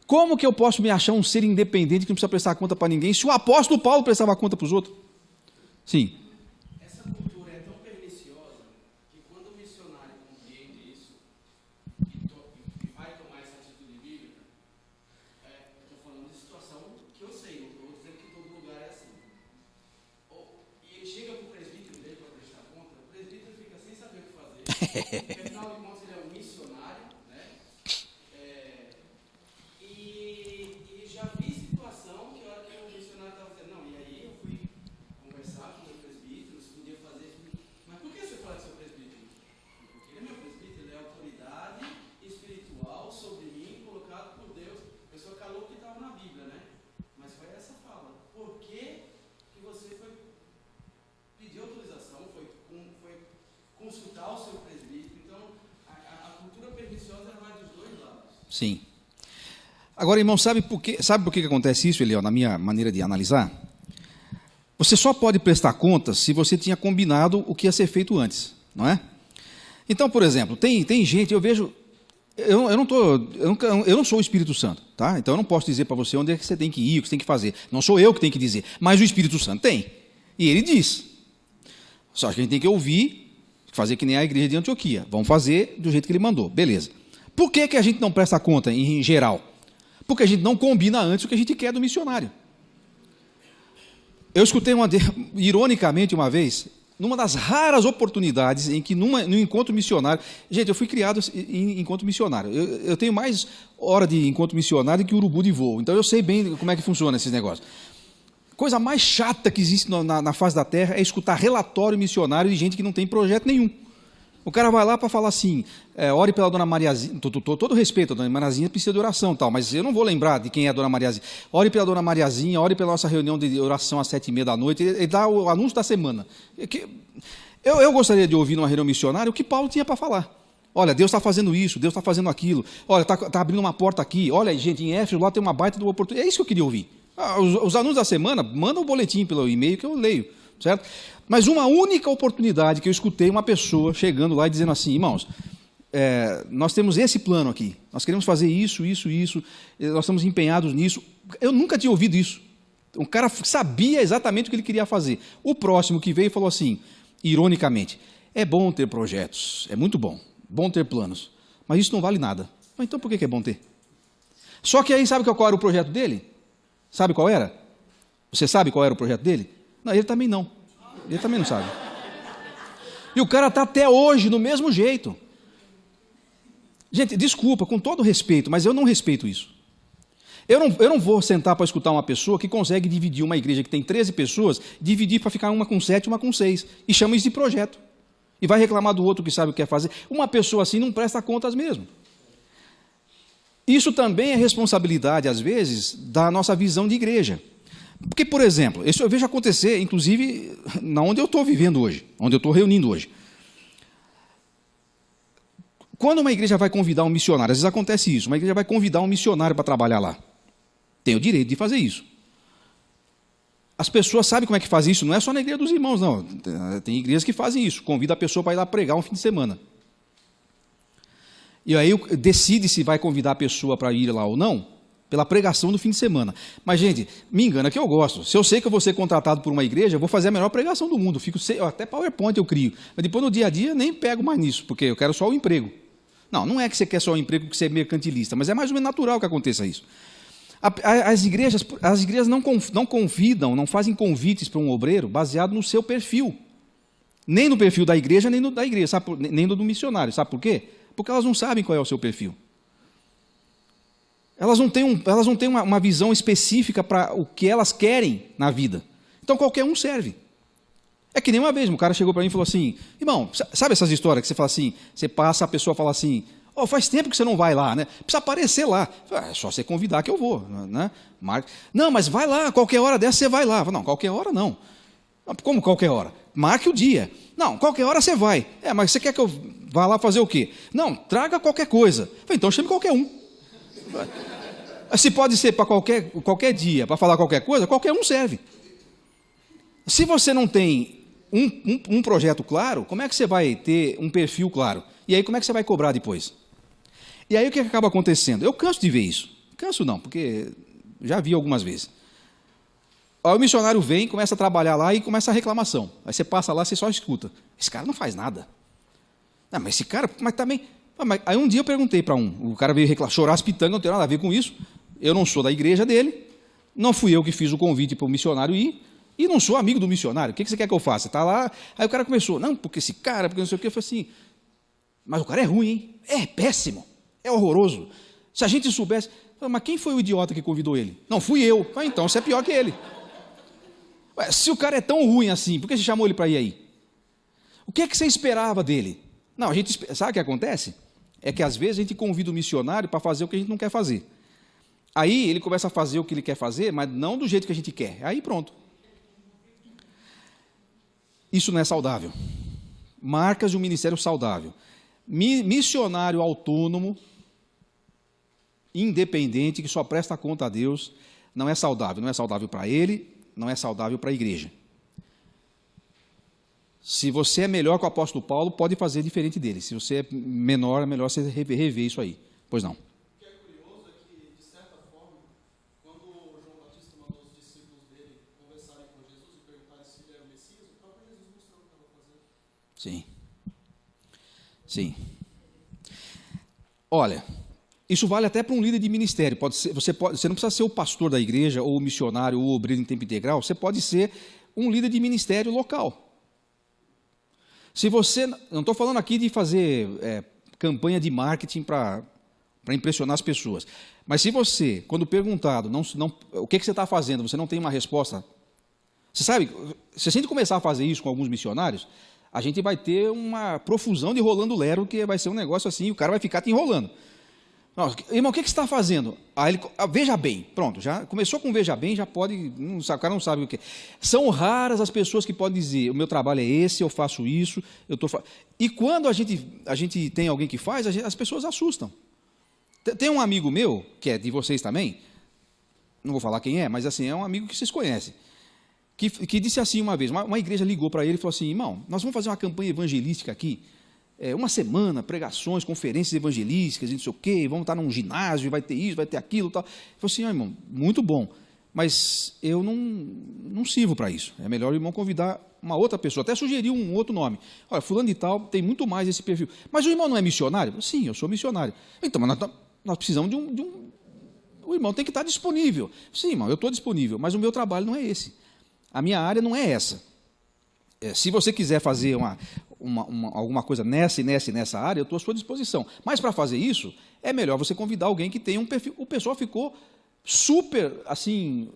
Como que eu posso me achar um ser independente que não precisa prestar conta para ninguém, se o apóstolo Paulo prestava conta para os outros? Sim. Essa cultura é tão perniciosa que quando o missionário compreende isso e vai tomar essa atitude bíblica, eu estou falando de situação que eu sei, não estou dizendo que todo lugar é assim. E ele chega para o presbítero dele para prestar conta, o presbítero fica sem saber o que fazer, porque afinal de contas ele é um missionário, né? E já vi situação que a hora que o missionário estava dizendo, não, e aí eu fui conversar com o meu presbítero, se podia fazer isso. Mas por que você fala do seu presbítero? Porque ele é meu presbítero, ele é autoridade espiritual sobre mim, colocado por Deus. A pessoa calou que estava na Bíblia, né? Mas foi essa fala. Por que você foi pedir autorização, foi consultar o seu presbítero? Então, a cultura perniciosa ela vai dos dois lados. Sim. Agora, irmão, sabe por que acontece isso, Eliel, na minha maneira de analisar? Você só pode prestar contas se você tinha combinado o que ia ser feito antes, não é? Então, por exemplo, tem gente, eu vejo, eu não sou o Espírito Santo, tá? Então eu não posso dizer para você onde é que você tem que ir, o que você tem que fazer. Não sou eu que tenho que dizer, mas o Espírito Santo tem. E ele diz. Só que a gente tem que ouvir, fazer que nem a igreja de Antioquia. Vamos fazer do jeito que ele mandou, beleza. Por que a gente não presta conta em geral? Porque a gente não combina antes o que a gente quer do missionário. Eu escutei ironicamente uma vez, numa das raras oportunidades em que num encontro missionário... Gente, eu fui criado em encontro missionário. Eu tenho mais hora de encontro missionário que urubu de voo. Então eu sei bem como é que funciona esses negócios. Coisa mais chata que existe na face da terra é escutar relatório missionário de gente que não tem projeto nenhum. O cara vai lá para falar assim, ore pela Dona Mariazinha, todo respeito, a Dona Mariazinha precisa de oração, tal, mas eu não vou lembrar de quem é a Dona Mariazinha. Ore pela Dona Mariazinha, ore pela nossa reunião de oração às 7h30 da noite, ele dá o anúncio da semana. Eu gostaria de ouvir numa reunião missionária o que Paulo tinha para falar. Olha, Deus está fazendo isso, Deus está fazendo aquilo, olha, está abrindo uma porta aqui, olha, gente, em Éfeso lá tem uma baita de uma oportunidade. É isso que eu queria ouvir. Os anúncios da semana, manda um boletim pelo e-mail que eu leio, certo? Mas uma única oportunidade que eu escutei uma pessoa chegando lá e dizendo assim, irmãos, nós temos esse plano aqui, nós queremos fazer isso, nós estamos empenhados nisso. Eu nunca tinha ouvido isso. Um cara sabia exatamente o que ele queria fazer. O próximo que veio falou assim, ironicamente, é bom ter projetos, é muito bom ter planos, mas isso não vale nada. Mas então por que é bom ter? Só que aí sabe qual era o projeto dele? Sabe qual era? Você sabe qual era o projeto dele? Não, ele também não. Ele também não sabe. E o cara está até hoje do mesmo jeito. Gente, desculpa, com todo respeito, mas eu não respeito isso. Eu não vou sentar para escutar uma pessoa que consegue dividir uma igreja que tem 13 pessoas, dividir para ficar uma com 7 e uma com 6, e chama isso de projeto. E vai reclamar do outro que sabe o que quer fazer. Uma pessoa assim não presta contas mesmo. Isso também é responsabilidade, às vezes, da nossa visão de igreja. Porque, por exemplo, isso eu vejo acontecer, inclusive, onde eu estou vivendo hoje, onde eu estou reunindo hoje. Quando uma igreja vai convidar um missionário, às vezes acontece isso, uma igreja vai convidar um missionário para trabalhar lá. Tem o direito de fazer isso. As pessoas sabem como é que faz isso, não é só na igreja dos irmãos, não. Tem igrejas que fazem isso, convida a pessoa para ir lá pregar um fim de semana. E aí decide se vai convidar a pessoa para ir lá ou não, pela pregação do fim de semana. Mas, gente, me engana que eu gosto. Se eu sei que eu vou ser contratado por uma igreja, eu vou fazer a melhor pregação do mundo. Até PowerPoint eu crio. Mas depois, no dia a dia, nem pego mais nisso, porque eu quero só o emprego. Não é que você quer só o emprego porque você é mercantilista, mas é mais ou menos natural que aconteça isso. As igrejas não convidam, não fazem convites para um obreiro baseado no seu perfil. Nem no perfil da igreja, nem no da igreja, nem no do missionário. Sabe por quê? Porque elas não sabem qual é o seu perfil. Elas não têm uma visão específica para o que elas querem na vida. Então qualquer um serve. É que nem uma vez, um cara chegou para mim e falou assim, irmão, sabe essas histórias que você fala assim, você passa, a pessoa fala assim, faz tempo que você não vai lá, né? Precisa aparecer lá. É só você convidar que eu vou, né? Não, mas vai lá, qualquer hora dessa você vai lá. Não, qualquer hora não. Como qualquer hora? Marque o dia. Não, qualquer hora você vai. Mas você quer que eu vá lá fazer o quê? Não, traga qualquer coisa. Então chame qualquer um. Se pode ser para qualquer dia, para falar qualquer coisa, qualquer um serve. Se você não tem um projeto claro, como é que você vai ter um perfil claro? E aí como é que você vai cobrar depois? E aí o que acaba acontecendo? Eu canso de ver isso. Canso não, porque já vi algumas vezes. Aí o missionário vem, começa a trabalhar lá e começa a reclamação. Aí você passa lá, você só escuta. Esse cara não faz nada. Mas esse cara, mas também... Aí um dia eu perguntei para o cara veio chorar as pitangas, não tem nada a ver com isso. Eu não sou da igreja dele, não fui eu que fiz o convite para o missionário ir, e não sou amigo do missionário. O que você quer que eu faça? Você está lá, aí o cara começou, não, porque esse cara, porque não sei o quê. Eu falei assim, mas o cara é ruim, hein? É péssimo, é horroroso. Se a gente soubesse... Mas quem foi o idiota que convidou ele? Não, fui eu. Então você é pior que ele. Se o cara é tão ruim assim, por que você chamou ele para ir aí? O que é que você esperava dele? Não, sabe o que acontece? É que às vezes a gente convida o missionário para fazer o que a gente não quer fazer. Aí ele começa a fazer o que ele quer fazer, mas não do jeito que a gente quer. Aí pronto. Isso não é saudável. Marcas de um ministério saudável. Missionário autônomo, independente, que só presta conta a Deus, não é saudável. Não é saudável para ele, não é saudável para a igreja. Se você é melhor que o apóstolo Paulo, pode fazer diferente dele. Se você é menor, é melhor você rever isso aí. Pois não. O que é curioso é que, de certa forma, quando João Batista mandou os discípulos dele conversarem com Jesus e perguntarem se ele era o Messias, o próprio Jesus mostrou o que estava fazendo. Sim. Sim. Olha, isso vale até para um líder de ministério. Você não precisa ser o pastor da igreja, ou o missionário, ou o obreiro em tempo integral. Você pode ser um líder de ministério local. Se você, não estou falando aqui de fazer campanha de marketing para impressionar as pessoas, mas se você, quando perguntado, o que você está fazendo, você não tem uma resposta, você sabe, se a gente começar a fazer isso com alguns missionários, a gente vai ter uma profusão de rolando lero, que vai ser um negócio assim, o cara vai ficar te enrolando. Não, irmão, o que você está fazendo? Aí ele, veja bem, pronto, já começou com veja bem, já pode, o cara não sabe o que. São raras as pessoas que podem dizer, o meu trabalho é esse, eu faço isso, E quando a gente tem alguém que faz, as pessoas assustam. Tem um amigo meu, que é de vocês também, não vou falar quem é, mas assim, é um amigo que vocês conhecem, que disse assim uma vez, uma igreja ligou para ele e falou assim, irmão, nós vamos fazer uma campanha evangelística aqui, uma semana, pregações, conferências evangelísticas, não sei o quê, vamos estar num ginásio, vai ter isso, vai ter aquilo, tal. Ele falou assim, irmão, muito bom, mas eu não sirvo para isso. É melhor o irmão convidar uma outra pessoa, até sugeriu um outro nome. Olha, fulano de tal tem muito mais esse perfil. Mas o irmão não é missionário? Sim, eu sou missionário. Então, mas nós precisamos de um O irmão tem que estar disponível. Sim, irmão, eu estou disponível, mas o meu trabalho não é esse. A minha área não é essa. Se você quiser fazer alguma coisa nessa área, eu estou à sua disposição. Mas para fazer isso, é melhor você convidar alguém que tenha um perfil. O pessoal ficou super, assim,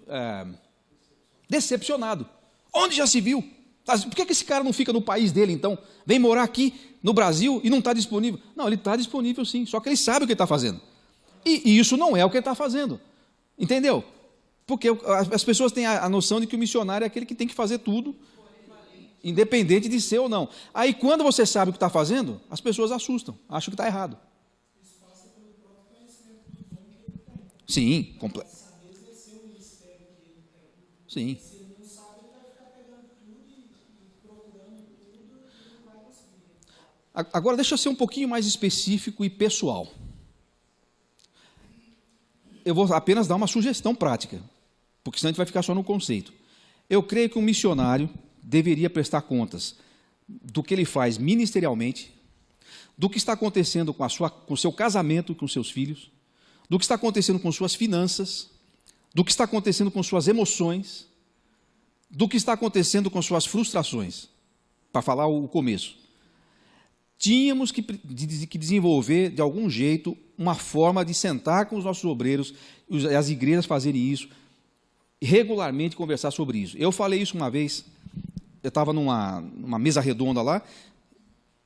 decepcionado. Onde já se viu? Por que esse cara não fica no país dele, então? Vem morar aqui no Brasil e não está disponível? Não, ele está disponível sim, só que ele sabe o que ele está fazendo. E isso não é o que ele está fazendo. Entendeu? Porque as pessoas têm a noção de que o missionário é aquele que tem que fazer tudo, independente de ser ou não. Aí, quando você sabe o que está fazendo, as pessoas assustam, acham que está errado. Sim, completo. Sim. Agora, deixa eu ser um pouquinho mais específico e pessoal. Eu vou apenas dar uma sugestão prática, porque senão a gente vai ficar só no conceito. Eu creio que um missionário deveria prestar contas do que ele faz ministerialmente, do que está acontecendo com o seu casamento e com seus filhos, do que está acontecendo com suas finanças, do que está acontecendo com suas emoções, do que está acontecendo com suas frustrações, para falar o começo. Tínhamos que desenvolver, de algum jeito, uma forma de sentar com os nossos obreiros, as igrejas fazerem isso, regularmente conversar sobre isso. Eu falei isso uma vez, eu estava numa mesa redonda lá,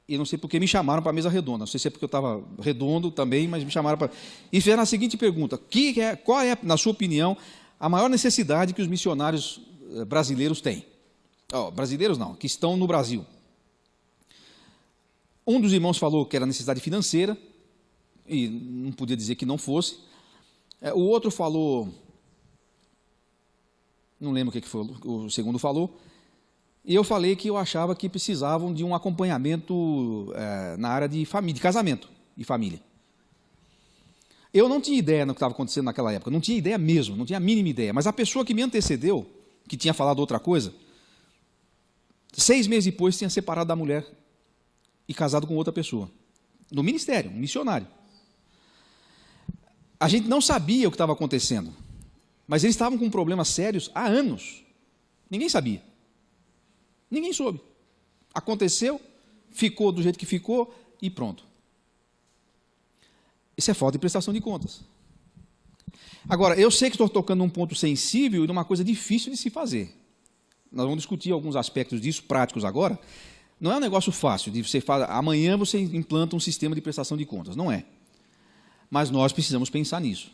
e não sei por que me chamaram para a mesa redonda, não sei se é porque eu estava redondo também, mas me chamaram para... E fizeram a seguinte pergunta: qual é, na sua opinião, a maior necessidade que os missionários brasileiros têm? Brasileiros não, que estão no Brasil. Um dos irmãos falou que era necessidade financeira, e não podia dizer que não fosse. O outro falou, não lembro o que foi, o segundo falou, e eu falei que eu achava que precisavam de um acompanhamento na área de família, de casamento e família. Eu não tinha ideia do que estava acontecendo naquela época, não tinha ideia mesmo, não tinha a mínima ideia, mas a pessoa que me antecedeu, que tinha falado outra coisa, 6 meses depois tinha separado da mulher e casado com outra pessoa, no ministério, um missionário. A gente não sabia o que estava acontecendo, mas eles estavam com problemas sérios há anos. Ninguém sabia. Ninguém soube. Aconteceu, ficou do jeito que ficou e pronto. Isso é falta de prestação de contas. Agora, eu sei que estou tocando num ponto sensível e numa coisa difícil de se fazer. Nós vamos discutir alguns aspectos disso, práticos agora. Não é um negócio fácil, de você falar, amanhã você implanta um sistema de prestação de contas. Não é. Mas nós precisamos pensar nisso.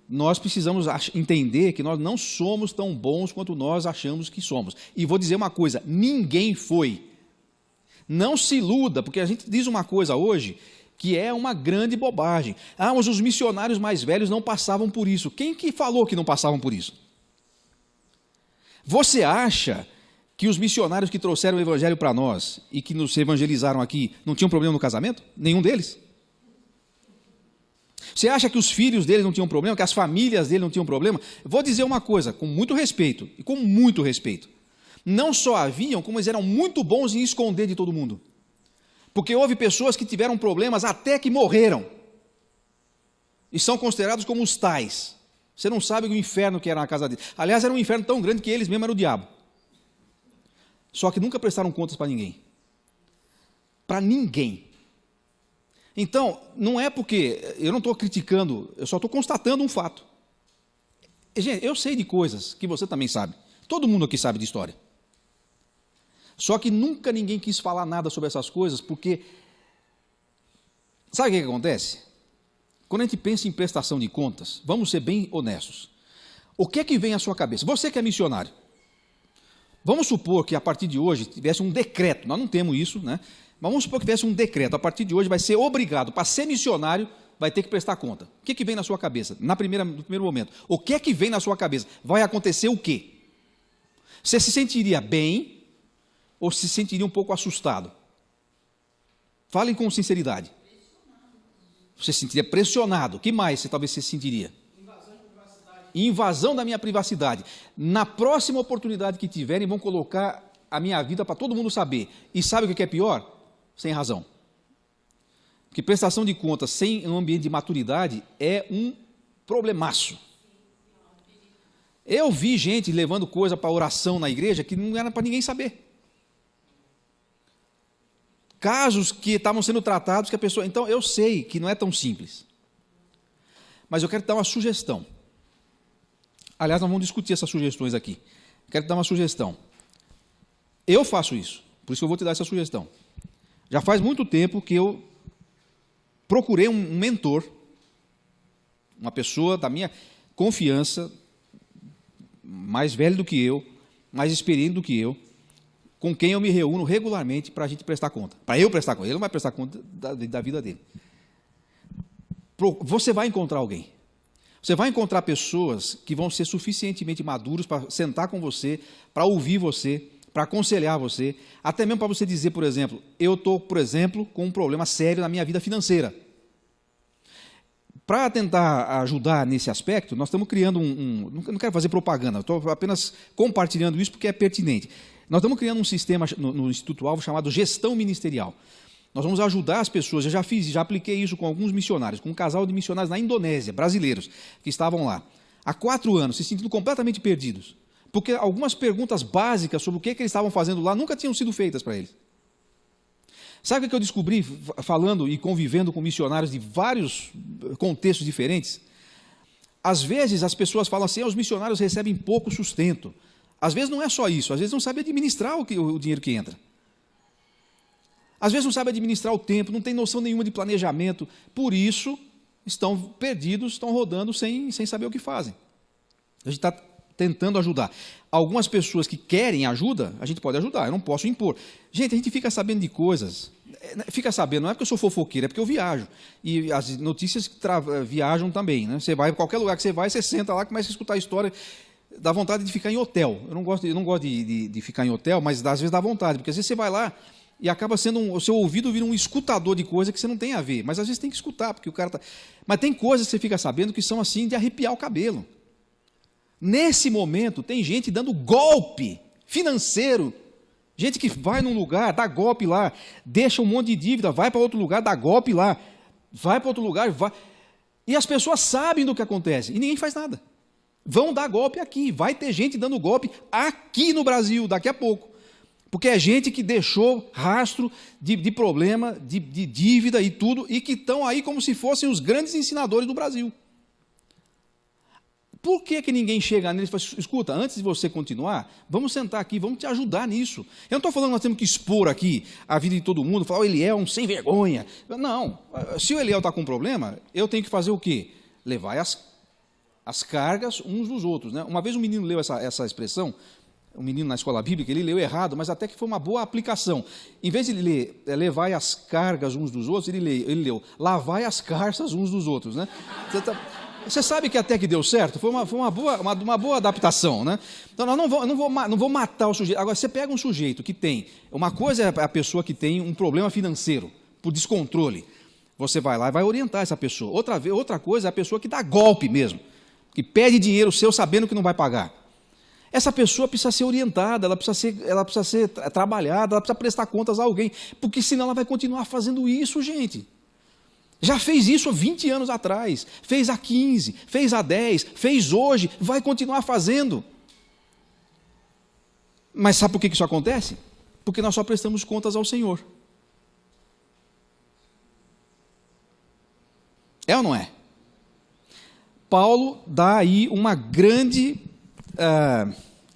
Nós precisamos entender que nós não somos tão bons quanto nós achamos que somos. E vou dizer uma coisa, ninguém foi. Não se iluda, porque a gente diz uma coisa hoje que é uma grande bobagem. Mas os missionários mais velhos não passavam por isso. Quem que falou que não passavam por isso? Você acha que os missionários que trouxeram o evangelho para nós e que nos evangelizaram aqui não tinham problema no casamento? Nenhum deles. Você acha que os filhos deles não tinham problema, que as famílias deles não tinham problema? Vou dizer uma coisa, com muito respeito, e com muito respeito. Não só haviam, como eles eram muito bons em esconder de todo mundo. Porque houve pessoas que tiveram problemas até que morreram. E são considerados como os tais. Você não sabe o inferno que era na casa deles. Aliás, era um inferno tão grande que eles mesmos eram o diabo. Só que nunca prestaram contas para ninguém. Para ninguém. Então, não é porque eu não estou criticando, eu só estou constatando um fato. Gente, eu sei de coisas que você também sabe. Todo mundo aqui sabe de história. Só que nunca ninguém quis falar nada sobre essas coisas, porque... Sabe o que acontece? Quando a gente pensa em prestação de contas, vamos ser bem honestos. O que é que vem à sua cabeça? Você que é missionário. Vamos supor que a partir de hoje tivesse um decreto, nós não temos isso, né? Mas vamos supor que tivesse um decreto, a partir de hoje vai ser obrigado, para ser missionário, vai ter que prestar conta. O que é que vem na sua cabeça? No primeiro momento. O que é que vem na sua cabeça? Vai acontecer o quê? Você se sentiria bem ou se sentiria um pouco assustado? Falem com sinceridade. Você se sentiria pressionado. O que mais talvez você sentiria? Invasão de privacidade. Invasão da minha privacidade. Na próxima oportunidade que tiverem, vão colocar a minha vida para todo mundo saber. E sabe o que é pior? Sem razão. Porque prestação de contas sem um ambiente de maturidade é um problemaço. Eu vi gente levando coisa para oração na igreja que não era para ninguém saber. Casos que estavam sendo tratados que a pessoa... Então, eu sei que não é tão simples. Mas eu quero te dar uma sugestão. Aliás, nós vamos discutir essas sugestões aqui. Quero te dar uma sugestão. Eu faço isso, por isso que eu vou te dar essa sugestão. Já faz muito tempo que eu procurei um mentor, uma pessoa da minha confiança, mais velho do que eu, mais experiente do que eu, com quem eu me reúno regularmente para a gente prestar conta. Para eu prestar conta. Ele não vai prestar conta da vida dele. Você vai encontrar alguém. Você vai encontrar pessoas que vão ser suficientemente maduros para sentar com você, para ouvir você, para aconselhar você, até mesmo para você dizer, por exemplo, eu estou, por exemplo, com um problema sério na minha vida financeira. Para tentar ajudar nesse aspecto, nós estamos criando não quero fazer propaganda, estou apenas compartilhando isso porque é pertinente. Nós estamos criando um sistema no Instituto Alvo chamado Gestão Ministerial. Nós vamos ajudar as pessoas, eu já apliquei isso com alguns missionários, com um casal de missionários na Indonésia, brasileiros, que estavam lá, há 4 anos, se sentindo completamente perdidos, porque algumas perguntas básicas sobre o que eles estavam fazendo lá nunca tinham sido feitas para eles. Sabe o que eu descobri falando e convivendo com missionários de vários contextos diferentes? Às vezes as pessoas falam assim, os missionários recebem pouco sustento. Às vezes não é só isso, às vezes não sabe administrar o dinheiro que entra. Às vezes não sabe administrar o tempo, não tem noção nenhuma de planejamento, por isso estão perdidos, estão rodando sem saber o que fazem. A gente está tentando ajudar. Algumas pessoas que querem ajuda, a gente pode ajudar, eu não posso impor. Gente, a gente fica sabendo de coisas, fica sabendo, não é porque eu sou fofoqueiro, é porque eu viajo. E as notícias viajam também, né? Você vai, em qualquer lugar que você vai, você senta lá, começa a escutar a história, dá vontade de ficar em hotel. Eu não gosto de ficar em hotel, mas às vezes dá vontade, porque às vezes você vai lá e acaba sendo, o seu ouvido vira um escutador de coisa que você não tem a ver, mas às vezes tem que escutar, porque o cara está... Mas tem coisas que você fica sabendo que são assim de arrepiar o cabelo. Nesse momento, tem gente dando golpe financeiro, gente que vai num lugar, dá golpe lá, deixa um monte de dívida, vai para outro lugar, dá golpe lá, vai para outro lugar, vai... E as pessoas sabem do que acontece, e ninguém faz nada. Vão dar golpe aqui, vai ter gente dando golpe aqui no Brasil, daqui a pouco. Porque é gente que deixou rastro de problema, de dívida e tudo, e que estão aí como se fossem os grandes ensinadores do Brasil. Por que ninguém chega neles e fala, escuta, antes de você continuar, vamos sentar aqui, vamos te ajudar nisso. Eu não estou falando que nós temos que expor aqui a vida de todo mundo, falar, o Eliel é um sem vergonha. Não, se o Eliel está com um problema, eu tenho que fazer o quê? Levar as cargas uns dos outros. Né? Uma vez um menino leu essa expressão, um menino na escola bíblica, ele leu errado, mas até que foi uma boa aplicação. Em vez de ele ler, levai as cargas uns dos outros, ele leu, lavai as carças uns dos outros. Né? Você sabe que até que deu certo? Foi uma boa adaptação. Né? Então, eu não vou matar o sujeito. Agora, você pega um sujeito que tem... Uma coisa é a pessoa que tem um problema financeiro, por descontrole. Você vai lá e vai orientar essa pessoa. Outra coisa é a pessoa que dá golpe mesmo, que pede dinheiro seu sabendo que não vai pagar. Essa pessoa precisa ser orientada, ela precisa ser trabalhada, ela precisa prestar contas a alguém, porque senão ela vai continuar fazendo isso, gente. Já fez isso há 20 anos atrás, fez há 15, fez há 10, fez hoje, vai continuar fazendo. Mas sabe por que isso acontece? Porque nós só prestamos contas ao Senhor. É ou não é? Paulo dá aí uma grande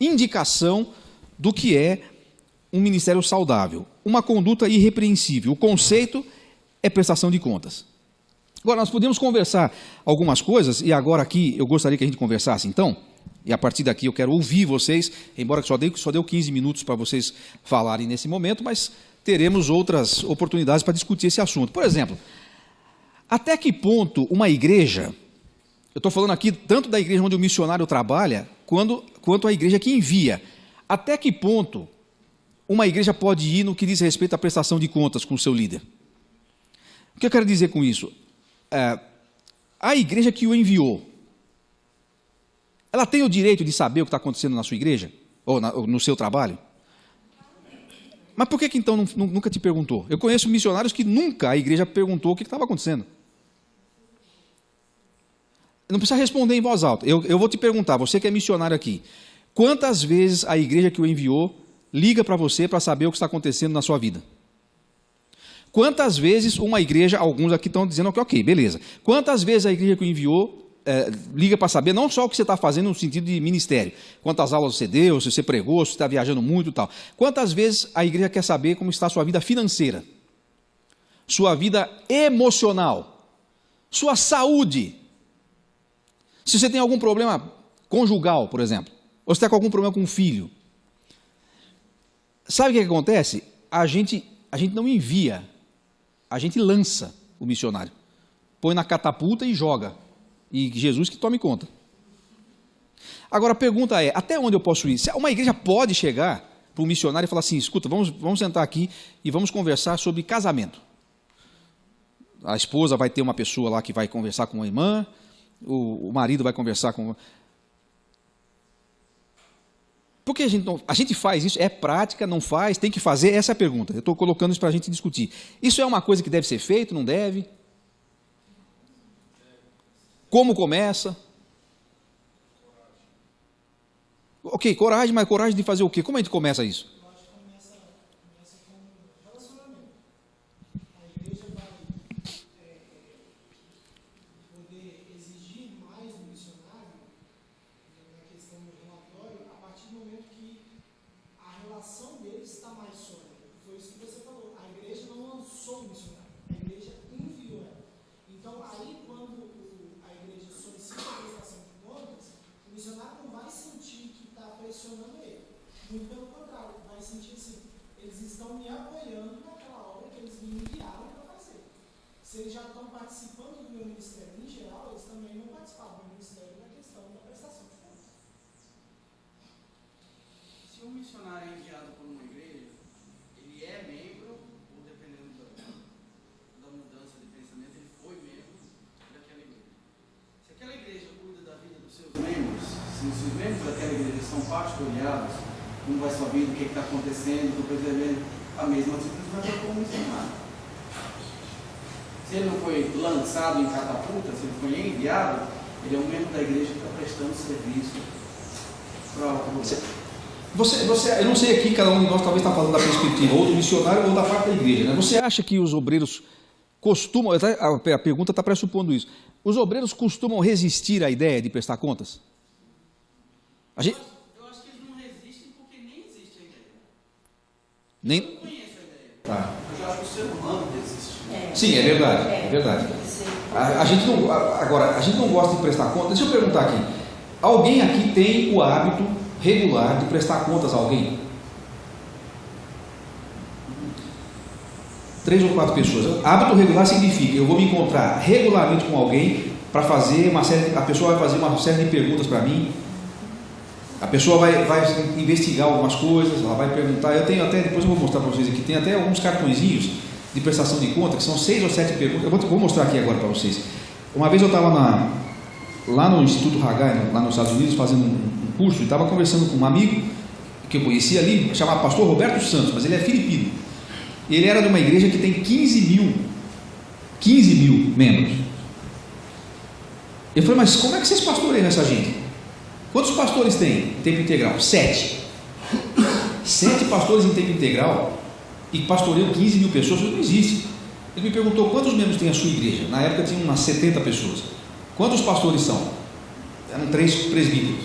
indicação do que é um ministério saudável. Uma conduta irrepreensível. O conceito é prestação de contas. Agora, nós podemos conversar algumas coisas, e agora aqui eu gostaria que a gente conversasse então, e a partir daqui eu quero ouvir vocês, embora que só deu 15 minutos para vocês falarem nesse momento, mas teremos outras oportunidades para discutir esse assunto. Por exemplo, até que ponto uma igreja, eu estou falando aqui tanto da igreja onde o missionário trabalha, quanto a igreja que envia, até que ponto uma igreja pode ir no que diz respeito à prestação de contas com o seu líder? O que eu quero dizer com isso? A igreja que o enviou, ela tem o direito de saber o que está acontecendo na sua igreja? Ou no seu trabalho? Mas por que então nunca te perguntou? Eu conheço missionários que nunca a igreja perguntou o que estava acontecendo. Não precisa responder em voz alta. Eu vou te perguntar, você que é missionário aqui, quantas vezes a igreja que o enviou liga para você para saber o que está acontecendo na sua vida? Quantas vezes uma igreja, alguns aqui estão dizendo que ok, beleza. Quantas vezes a igreja que o enviou liga para saber não só o que você está fazendo no sentido de ministério, quantas aulas você deu, se você pregou, se você está viajando muito e tal. Quantas vezes a igreja quer saber como está a sua vida financeira, sua vida emocional, sua saúde? Se você tem algum problema conjugal, por exemplo, ou você está com algum problema com um filho. Sabe o que acontece? A gente não envia, a gente lança o missionário. Põe na catapulta e joga. E Jesus que tome conta. Agora a pergunta é, até onde eu posso ir? Uma igreja pode chegar para um missionário e falar assim, escuta, vamos sentar aqui e vamos conversar sobre casamento. A esposa vai ter uma pessoa lá que vai conversar com a irmã, o marido vai conversar com... Por que a gente faz isso? É prática, não faz, tem que fazer? Essa é a pergunta. Eu estou colocando isso para a gente discutir. Isso é uma coisa que deve ser feito, não deve? Como começa? Ok, coragem, mas coragem de fazer o quê? Como a gente começa isso? Eu acho que começa com relacionamento. A igreja vai poder exigir mais do missionário na questão do relatório a partir do momento que a relação deles está mais sólida. Foi isso que você falou. A igreja não lançou o missionário, a igreja enviou ela. Então, aí, quando a igreja solicita a prestação de contas, o missionário não vai sentir que está pressionando ele. Muito pelo contrário, vai sentir assim, eles estão me apoiando naquela obra que eles me enviaram para fazer. Se eles já estão participando do meu ministério em geral, eles também vão participar do meu ministério na questão da prestação de contas. Se um missionário é enviado por uma igreja, ele é membro, ou dependendo da mudança de pensamento, ele foi membro daquela igreja. Se aquela igreja cuida da vida dos seus membros, se os membros daquela igreja são pastoreados, um vai sabendo o que está acontecendo, estou percebendo a mesma atitude vai ter como missionário. Se ele não foi lançado em catapulta, se ele foi enviado, ele é um membro da igreja que está prestando serviço para outra lugar. Eu não sei aqui, cada um de nós talvez está falando da perspectiva ou do missionário ou da parte da igreja, né? Você acha que os obreiros costumam, a pergunta está pressupondo isso, os obreiros costumam resistir à ideia de prestar contas? Eu acho que eles não resistem porque nem existe a ideia. Eu não conheço a ideia. Tá. Eu já acho que o ser humano desiste. Sim, é verdade, é verdade. A gente não gosta de prestar contas. Deixa eu perguntar aqui, alguém aqui tem o hábito regular de prestar contas a alguém? 3 ou 4 pessoas. Hábito regular significa, eu vou me encontrar regularmente com alguém para fazer a pessoa vai fazer uma série de perguntas para mim. A pessoa vai investigar algumas coisas, ela vai perguntar. Eu tenho até, depois eu vou mostrar para vocês aqui, tem até alguns cartõezinhos de prestação de conta, que são 6 ou 7 perguntas. Eu vou mostrar aqui agora para vocês. Uma vez eu estava lá no Instituto Haggai, lá nos Estados Unidos, fazendo um curso, e estava conversando com um amigo que eu conhecia ali, chamado pastor Roberto Santos, mas ele é filipino. Ele era de uma igreja que tem 15 mil membros. Eu falei, mas como é que vocês pastoreiam essa gente? Quantos pastores tem em tempo integral? 7. 7 pastores em tempo integral e pastoreiam 15 mil pessoas, isso não existe. Ele me perguntou quantos membros tem a sua igreja. Na época tinha umas 70 pessoas. Quantos pastores são? Eram 3 presbíteros.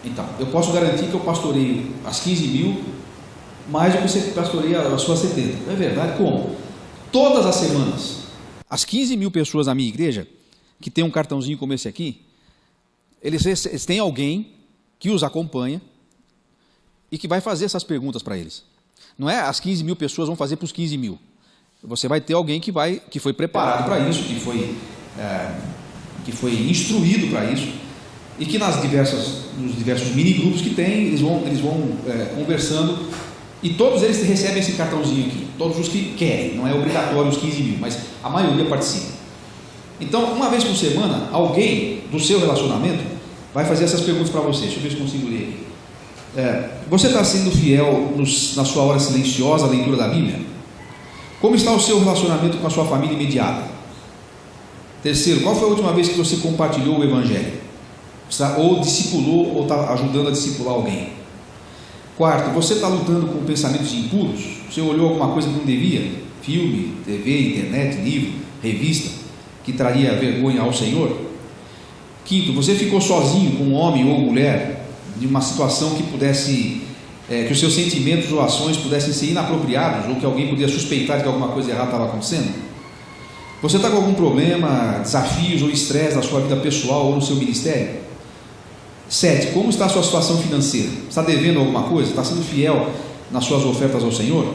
Então, eu posso garantir que eu pastoreio as 15 mil mais do que você pastoreia as suas 70. É verdade? Como? Todas as semanas, as 15 mil pessoas na minha igreja, que tem um cartãozinho como esse aqui, eles têm alguém que os acompanha e que vai fazer essas perguntas para eles. Não é as 15 mil pessoas vão fazer para os 15 mil. Você vai ter alguém que foi preparado para isso, que foi instruído para isso, e que nos diversos mini-grupos que tem, eles vão conversando, e todos eles recebem esse cartãozinho aqui, todos os que querem, não é obrigatório os 15 mil, mas a maioria participa. Então, uma vez por semana, alguém do seu relacionamento vai fazer essas perguntas para você. Deixa eu ver se consigo ler aqui. Você está sendo fiel na sua hora silenciosa, a leitura da Bíblia? Como está o seu relacionamento com a sua família imediata? Terceiro, qual foi a última vez que você compartilhou o Evangelho? Ou discipulou, ou está ajudando a discipular alguém? Quarto, você está lutando com pensamentos impuros? Você olhou alguma coisa que não devia? Filme, TV, internet, livro, revista, que traria vergonha ao Senhor? Quinto, você ficou sozinho com um homem ou mulher de uma situação que pudesse, que os seus sentimentos ou ações pudessem ser inapropriados, ou que alguém podia suspeitar de que alguma coisa errada estava acontecendo? Você está com algum problema, desafios ou estresse na sua vida pessoal ou no seu ministério? 7. Como está a sua situação financeira? Está devendo alguma coisa? Está sendo fiel nas suas ofertas ao Senhor?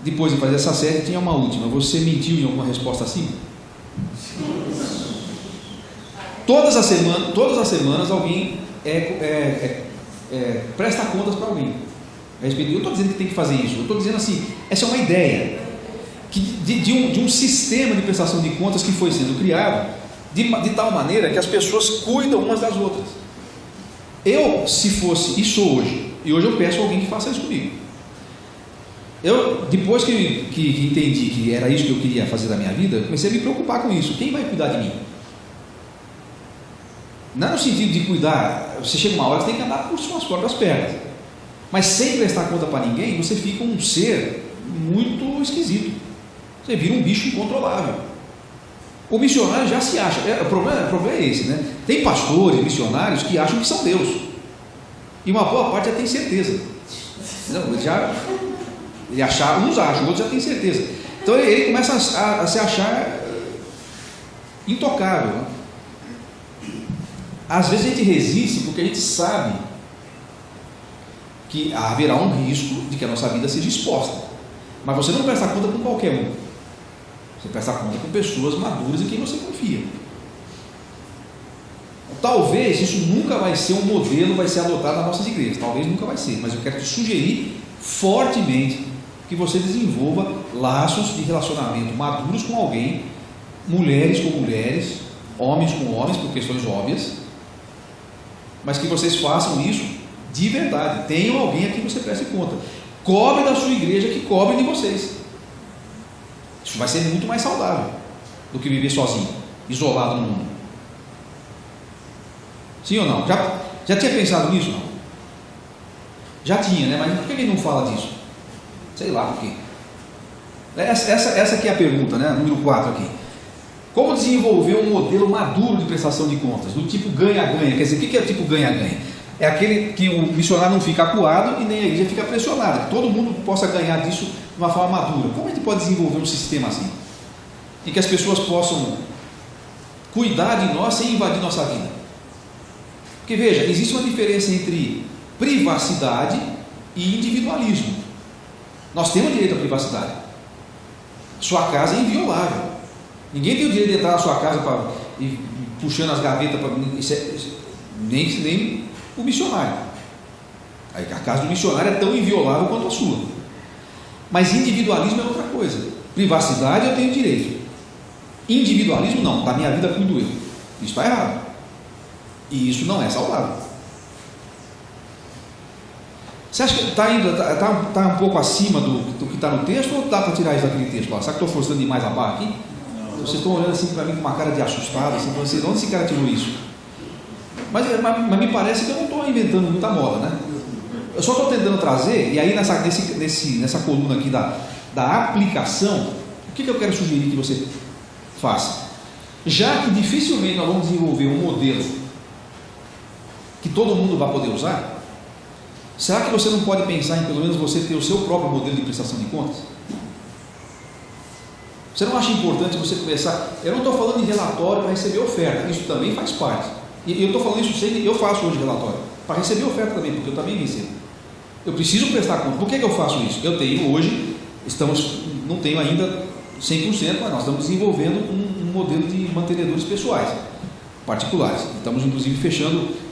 Depois de fazer essa série, tinha uma última. Você mentiu em alguma resposta acima? Todas as semanas alguém presta contas para alguém. Eu estou dizendo que tem que fazer isso. Eu estou dizendo assim, essa é uma ideia de um sistema de prestação de contas que foi sendo criado de tal maneira que as pessoas cuidam umas das outras. Eu, se fosse, e sou hoje, e hoje eu peço a alguém que faça isso comigo. Eu, depois que entendi que era isso que eu queria fazer da minha vida, comecei a me preocupar com isso. Quem vai cuidar de mim? Não é no sentido de cuidar, você chega uma hora que tem que andar por suas próprias pernas, mas sem prestar conta para ninguém, você fica um ser muito esquisito. Você vira um bicho incontrolável. O missionário já se acha, o problema é esse, né? Tem pastores, missionários que acham que são Deus, e uma boa parte já tem certeza. Não, uns acham, outros já têm certeza. Então ele começa a se achar intocável, né? Às vezes a gente resiste porque a gente sabe que haverá um risco de que a nossa vida seja exposta, mas você não presta conta com qualquer um. Você presta conta com pessoas maduras em quem você confia. Talvez isso nunca vai ser um modelo, vai ser adotado nas nossas igrejas. Talvez nunca vai ser, mas eu quero te sugerir fortemente que você desenvolva laços de relacionamento maduros com alguém, mulheres com mulheres, homens com homens, por questões óbvias, mas que vocês façam isso de verdade. Tenham alguém a quem você preste conta. Cobre da sua igreja que cobre de vocês. Isso vai ser muito mais saudável do que viver sozinho, isolado no mundo. Sim ou não? Já tinha pensado nisso? Não? Já tinha, né? Mas por que ele não fala disso? Sei lá por quê. Essa aqui é a pergunta, né? Número 4 aqui. Como desenvolver um modelo maduro de prestação de contas, do tipo ganha-ganha? Quer dizer, o que é o tipo ganha-ganha? É aquele que o missionário não fica acuado e nem a igreja fica pressionada, que todo mundo possa ganhar disso de uma forma madura. Como a gente pode desenvolver um sistema assim? Em que as pessoas possam cuidar de nós sem invadir nossa vida. Porque veja, existe uma diferença entre privacidade e individualismo. Nós temos direito à privacidade. Sua casa é inviolável. Ninguém tem o direito de entrar na sua casa e puxando as gavetas, nem o missionário. A casa do missionário é tão inviolável quanto a sua. Mas individualismo é outra coisa. Privacidade eu tenho direito. Individualismo não. Da minha vida cuido eu. Isso está errado. E isso não é saudável. Você acha que está um pouco acima do que está no texto, ou dá para tirar isso daquele texto? Será que estou forçando demais a barra aqui? Vocês estão olhando assim para mim com uma cara de assustado, assim, de onde esse cara tirou isso? Mas me parece que eu não estou inventando muita moda, né? Eu só estou tentando trazer, e aí nessa coluna aqui da aplicação, o que eu quero sugerir que você faça? Já que dificilmente nós vamos desenvolver um modelo que todo mundo vai poder usar, será que você não pode pensar em pelo menos você ter o seu próprio modelo de prestação de contas? Você não acha importante você começar? Eu não estou falando de relatório para receber oferta, isso também faz parte. E eu estou falando isso, eu faço hoje relatório, para receber oferta também, porque eu também recebo. Eu preciso prestar conta. Por que eu faço isso? Eu tenho hoje, não tenho ainda 100%, mas nós estamos desenvolvendo um modelo de mantenedores pessoais, particulares. Estamos inclusive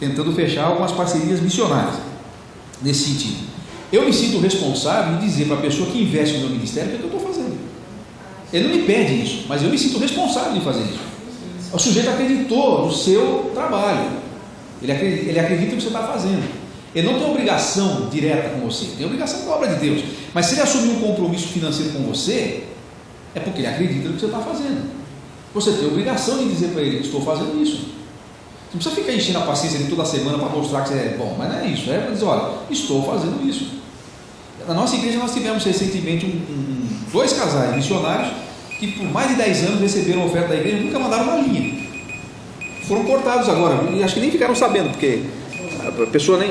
tentando fechar algumas parcerias missionárias, nesse sentido. Eu me sinto responsável de dizer para a pessoa que investe no meu ministério o que eu estou fazendo. Ele não me pede isso, mas eu me sinto responsável de fazer isso. O sujeito acreditou no seu trabalho, ele acredita no que você está fazendo. Ele não tem obrigação direta com você, tem obrigação com a obra de Deus. Mas se ele assumir um compromisso financeiro com você, é porque ele acredita no que você está fazendo. você tem a obrigação de dizer para ele: estou fazendo isso. Você não precisa ficar enchendo a paciência de toda semana para mostrar que você é bom, mas não é isso, é para dizer: olha, estou fazendo isso. Na nossa igreja nós tivemos recentemente dois casais missionários que por mais de 10 anos receberam a oferta da igreja e nunca mandaram uma linha. Foram cortados agora, e acho que nem ficaram sabendo, porque a pessoa nem,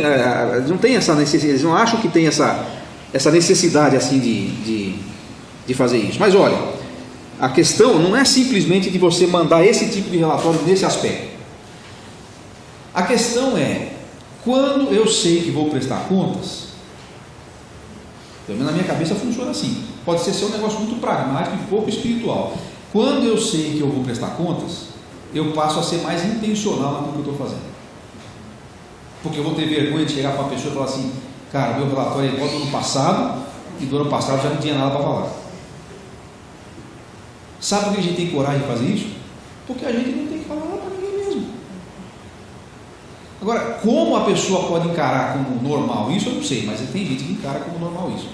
não tem essa necessidade, eles não acham que tem essa necessidade assim de fazer isso. Mas olha, a questão não é simplesmente de você mandar esse tipo de relatório nesse aspecto. A questão é, quando eu sei que vou prestar contas, pelo menos na minha cabeça funciona assim, pode ser um negócio muito pragmático e pouco espiritual. Quando eu sei que eu vou prestar contas, eu passo a ser mais intencional naquilo que eu estou fazendo, porque eu vou ter vergonha de chegar para uma pessoa e falar assim: cara, meu relatório é igual do ano passado, e do ano passado já não tinha nada para falar. Sabe por que a gente tem coragem de fazer isso? Porque a gente não tem que falar nada para ninguém mesmo. Agora, como a pessoa pode encarar como normal isso, eu não sei, mas tem gente que encara como normal isso.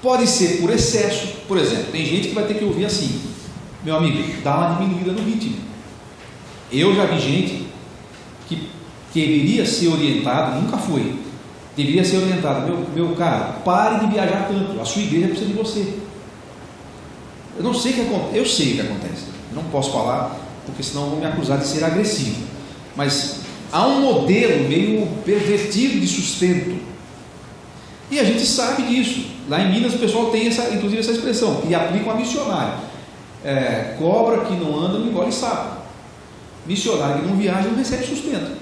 Pode ser por excesso. Por exemplo, tem gente que vai ter que ouvir assim: meu amigo, dá uma diminuída no ritmo. Eu já vi gente que deveria ser orientado, nunca foi, deveria ser orientado: meu cara, pare de viajar tanto, a sua igreja precisa de você. Eu não sei o que acontece, eu sei o que acontece, eu não posso falar, porque senão vão me acusar de ser agressivo, mas há um modelo meio pervertido de sustento, e a gente sabe disso. Lá em Minas o pessoal tem inclusive essa expressão, e aplicam a missionário: cobra que não anda não engole sapo. Missionário que não viaja não recebe sustento.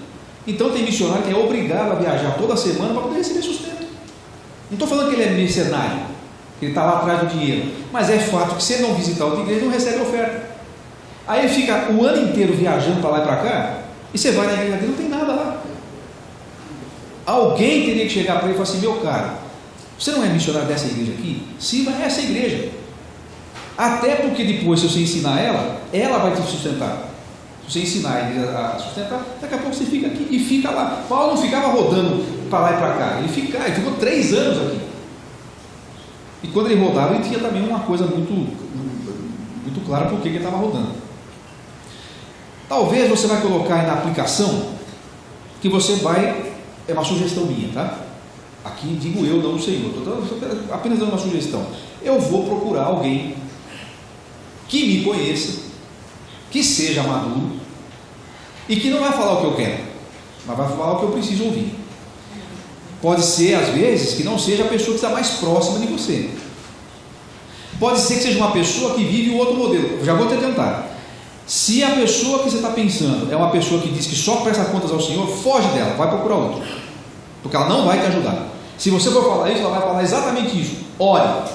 Então tem missionário que é obrigado a viajar toda semana para poder receber sustento. Não estou falando que ele é mercenário, que ele está lá atrás do dinheiro, mas é fato que se ele não visitar outra igreja, não recebe oferta. Aí ele fica o ano inteiro viajando para lá e para cá, e você vai na igreja dele, não tem nada lá. Alguém teria que chegar para ele e falar assim: meu cara, você não é missionário dessa igreja aqui? Sirva essa igreja. Até porque depois, se você ensinar ela vai te sustentar. Se você ensinar a igreja a sustentar, daqui a pouco você fica aqui e fica lá. Paulo não ficava rodando para lá e para cá, ele ficou 3 anos aqui. E quando ele rodava, ele tinha também uma coisa muito clara por que ele estava rodando. Talvez você vai colocar aí na aplicação que você vai, é uma sugestão minha, tá? Aqui digo eu, não o Senhor, estou apenas dando uma sugestão. Eu vou procurar alguém que me conheça, que seja maduro e que não vai falar o que eu quero, mas vai falar o que eu preciso ouvir. Pode ser, às vezes, que não seja a pessoa que está mais próxima de você. Pode ser que seja uma pessoa que vive um outro modelo. Eu já vou te adiantar. Se a pessoa que você está pensando é uma pessoa que diz que só presta contas ao Senhor, foge dela, vai procurar outro, porque ela não vai te ajudar. Se você for falar isso, ela vai falar exatamente isso: ore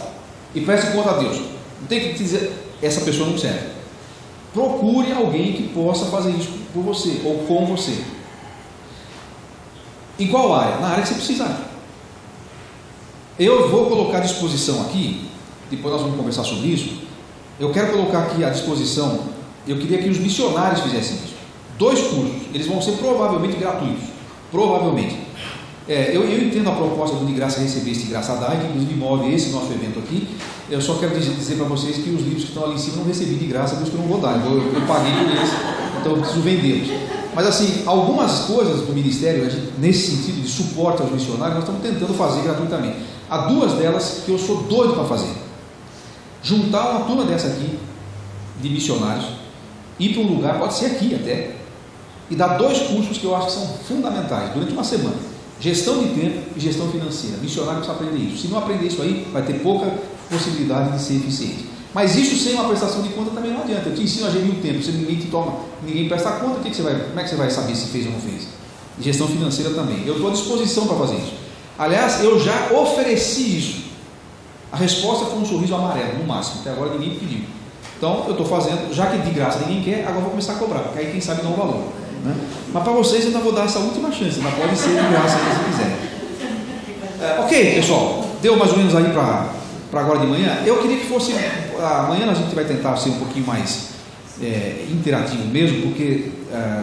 e preste conta a Deus. Não tem que dizer, essa pessoa não serve. Procure alguém que possa fazer isso por você ou com você. Em qual área? Na área que você precisar. Eu vou colocar à disposição aqui, depois nós vamos conversar sobre isso. Eu quero colocar aqui à disposição, eu queria que os missionários fizessem isso. 2 cursos, eles vão ser provavelmente gratuitos. Provavelmente. Eu entendo a proposta do De Graça Receber, De Graça Dar, que inclusive move esse nosso evento aqui. Eu só quero dizer para vocês que os livros que estão ali em cima eu não recebi de graça, por isso que eu não vou dar. Eu paguei por eles, então eu preciso vendê-los. Mas assim, algumas coisas do ministério, nesse sentido de suporte aos missionários, nós estamos tentando fazer gratuitamente. Há 2 delas que eu sou doido para fazer: juntar uma turma dessa aqui, de missionários, ir para um lugar, pode ser aqui até, e dar 2 cursos que eu acho que são fundamentais, durante uma semana: gestão de tempo e gestão financeira. Missionário precisa aprender isso. Se não aprender isso aí, vai ter pouca possibilidade de ser eficiente. Mas isso sem uma prestação de conta também não adianta. Eu te ensino a gerir o tempo, se ninguém presta conta, como é que você vai saber se fez ou não fez? Gestão financeira também. Eu estou à disposição para fazer isso. Aliás, eu já ofereci isso. A resposta foi um sorriso amarelo, no máximo. Até agora ninguém pediu. Então eu estou fazendo, já que de graça ninguém quer, agora eu vou começar a cobrar, porque aí quem sabe dá um valor, né? Mas para vocês eu ainda vou dar essa última chance, mas pode ser de graça se quiser. Ok, pessoal, deu mais ou menos aí para agora de manhã. Eu queria que fosse, amanhã a gente vai tentar ser um pouquinho mais interativo mesmo, porque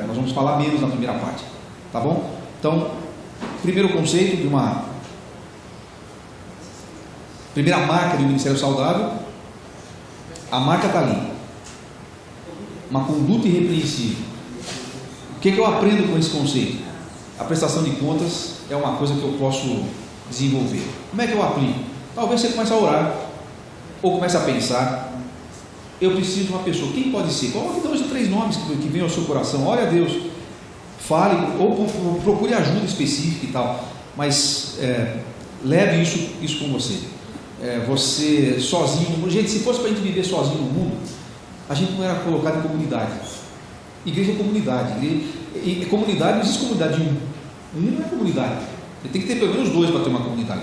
nós vamos falar menos na primeira parte, tá bom? Então, primeiro conceito de uma primeira marca do Ministério Saudável. A marca está ali. uma conduta irrepreensível. O que eu aprendo com esse conceito? A prestação de contas é uma coisa que eu posso desenvolver. Como é que eu aplico? Talvez você comece a orar, ou comece a pensar, eu preciso de uma pessoa, quem pode ser? Coloque 2 ou 3 nomes que venham ao seu coração, ore a Deus, fale, ou procure ajuda específica e tal, mas leve isso com você. Você sozinho, gente, se fosse para a gente viver sozinho no mundo, a gente não era colocado em comunidade. Igreja é comunidade, e comunidade não existe comunidade de um não é comunidade, ele tem que ter pelo menos 2 para ter uma comunidade.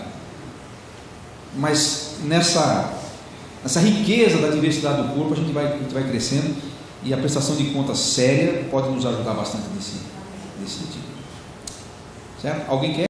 Mas nessa riqueza da diversidade do corpo, a gente vai crescendo, e a prestação de contas séria pode nos ajudar bastante nesse sentido. Certo? Alguém quer?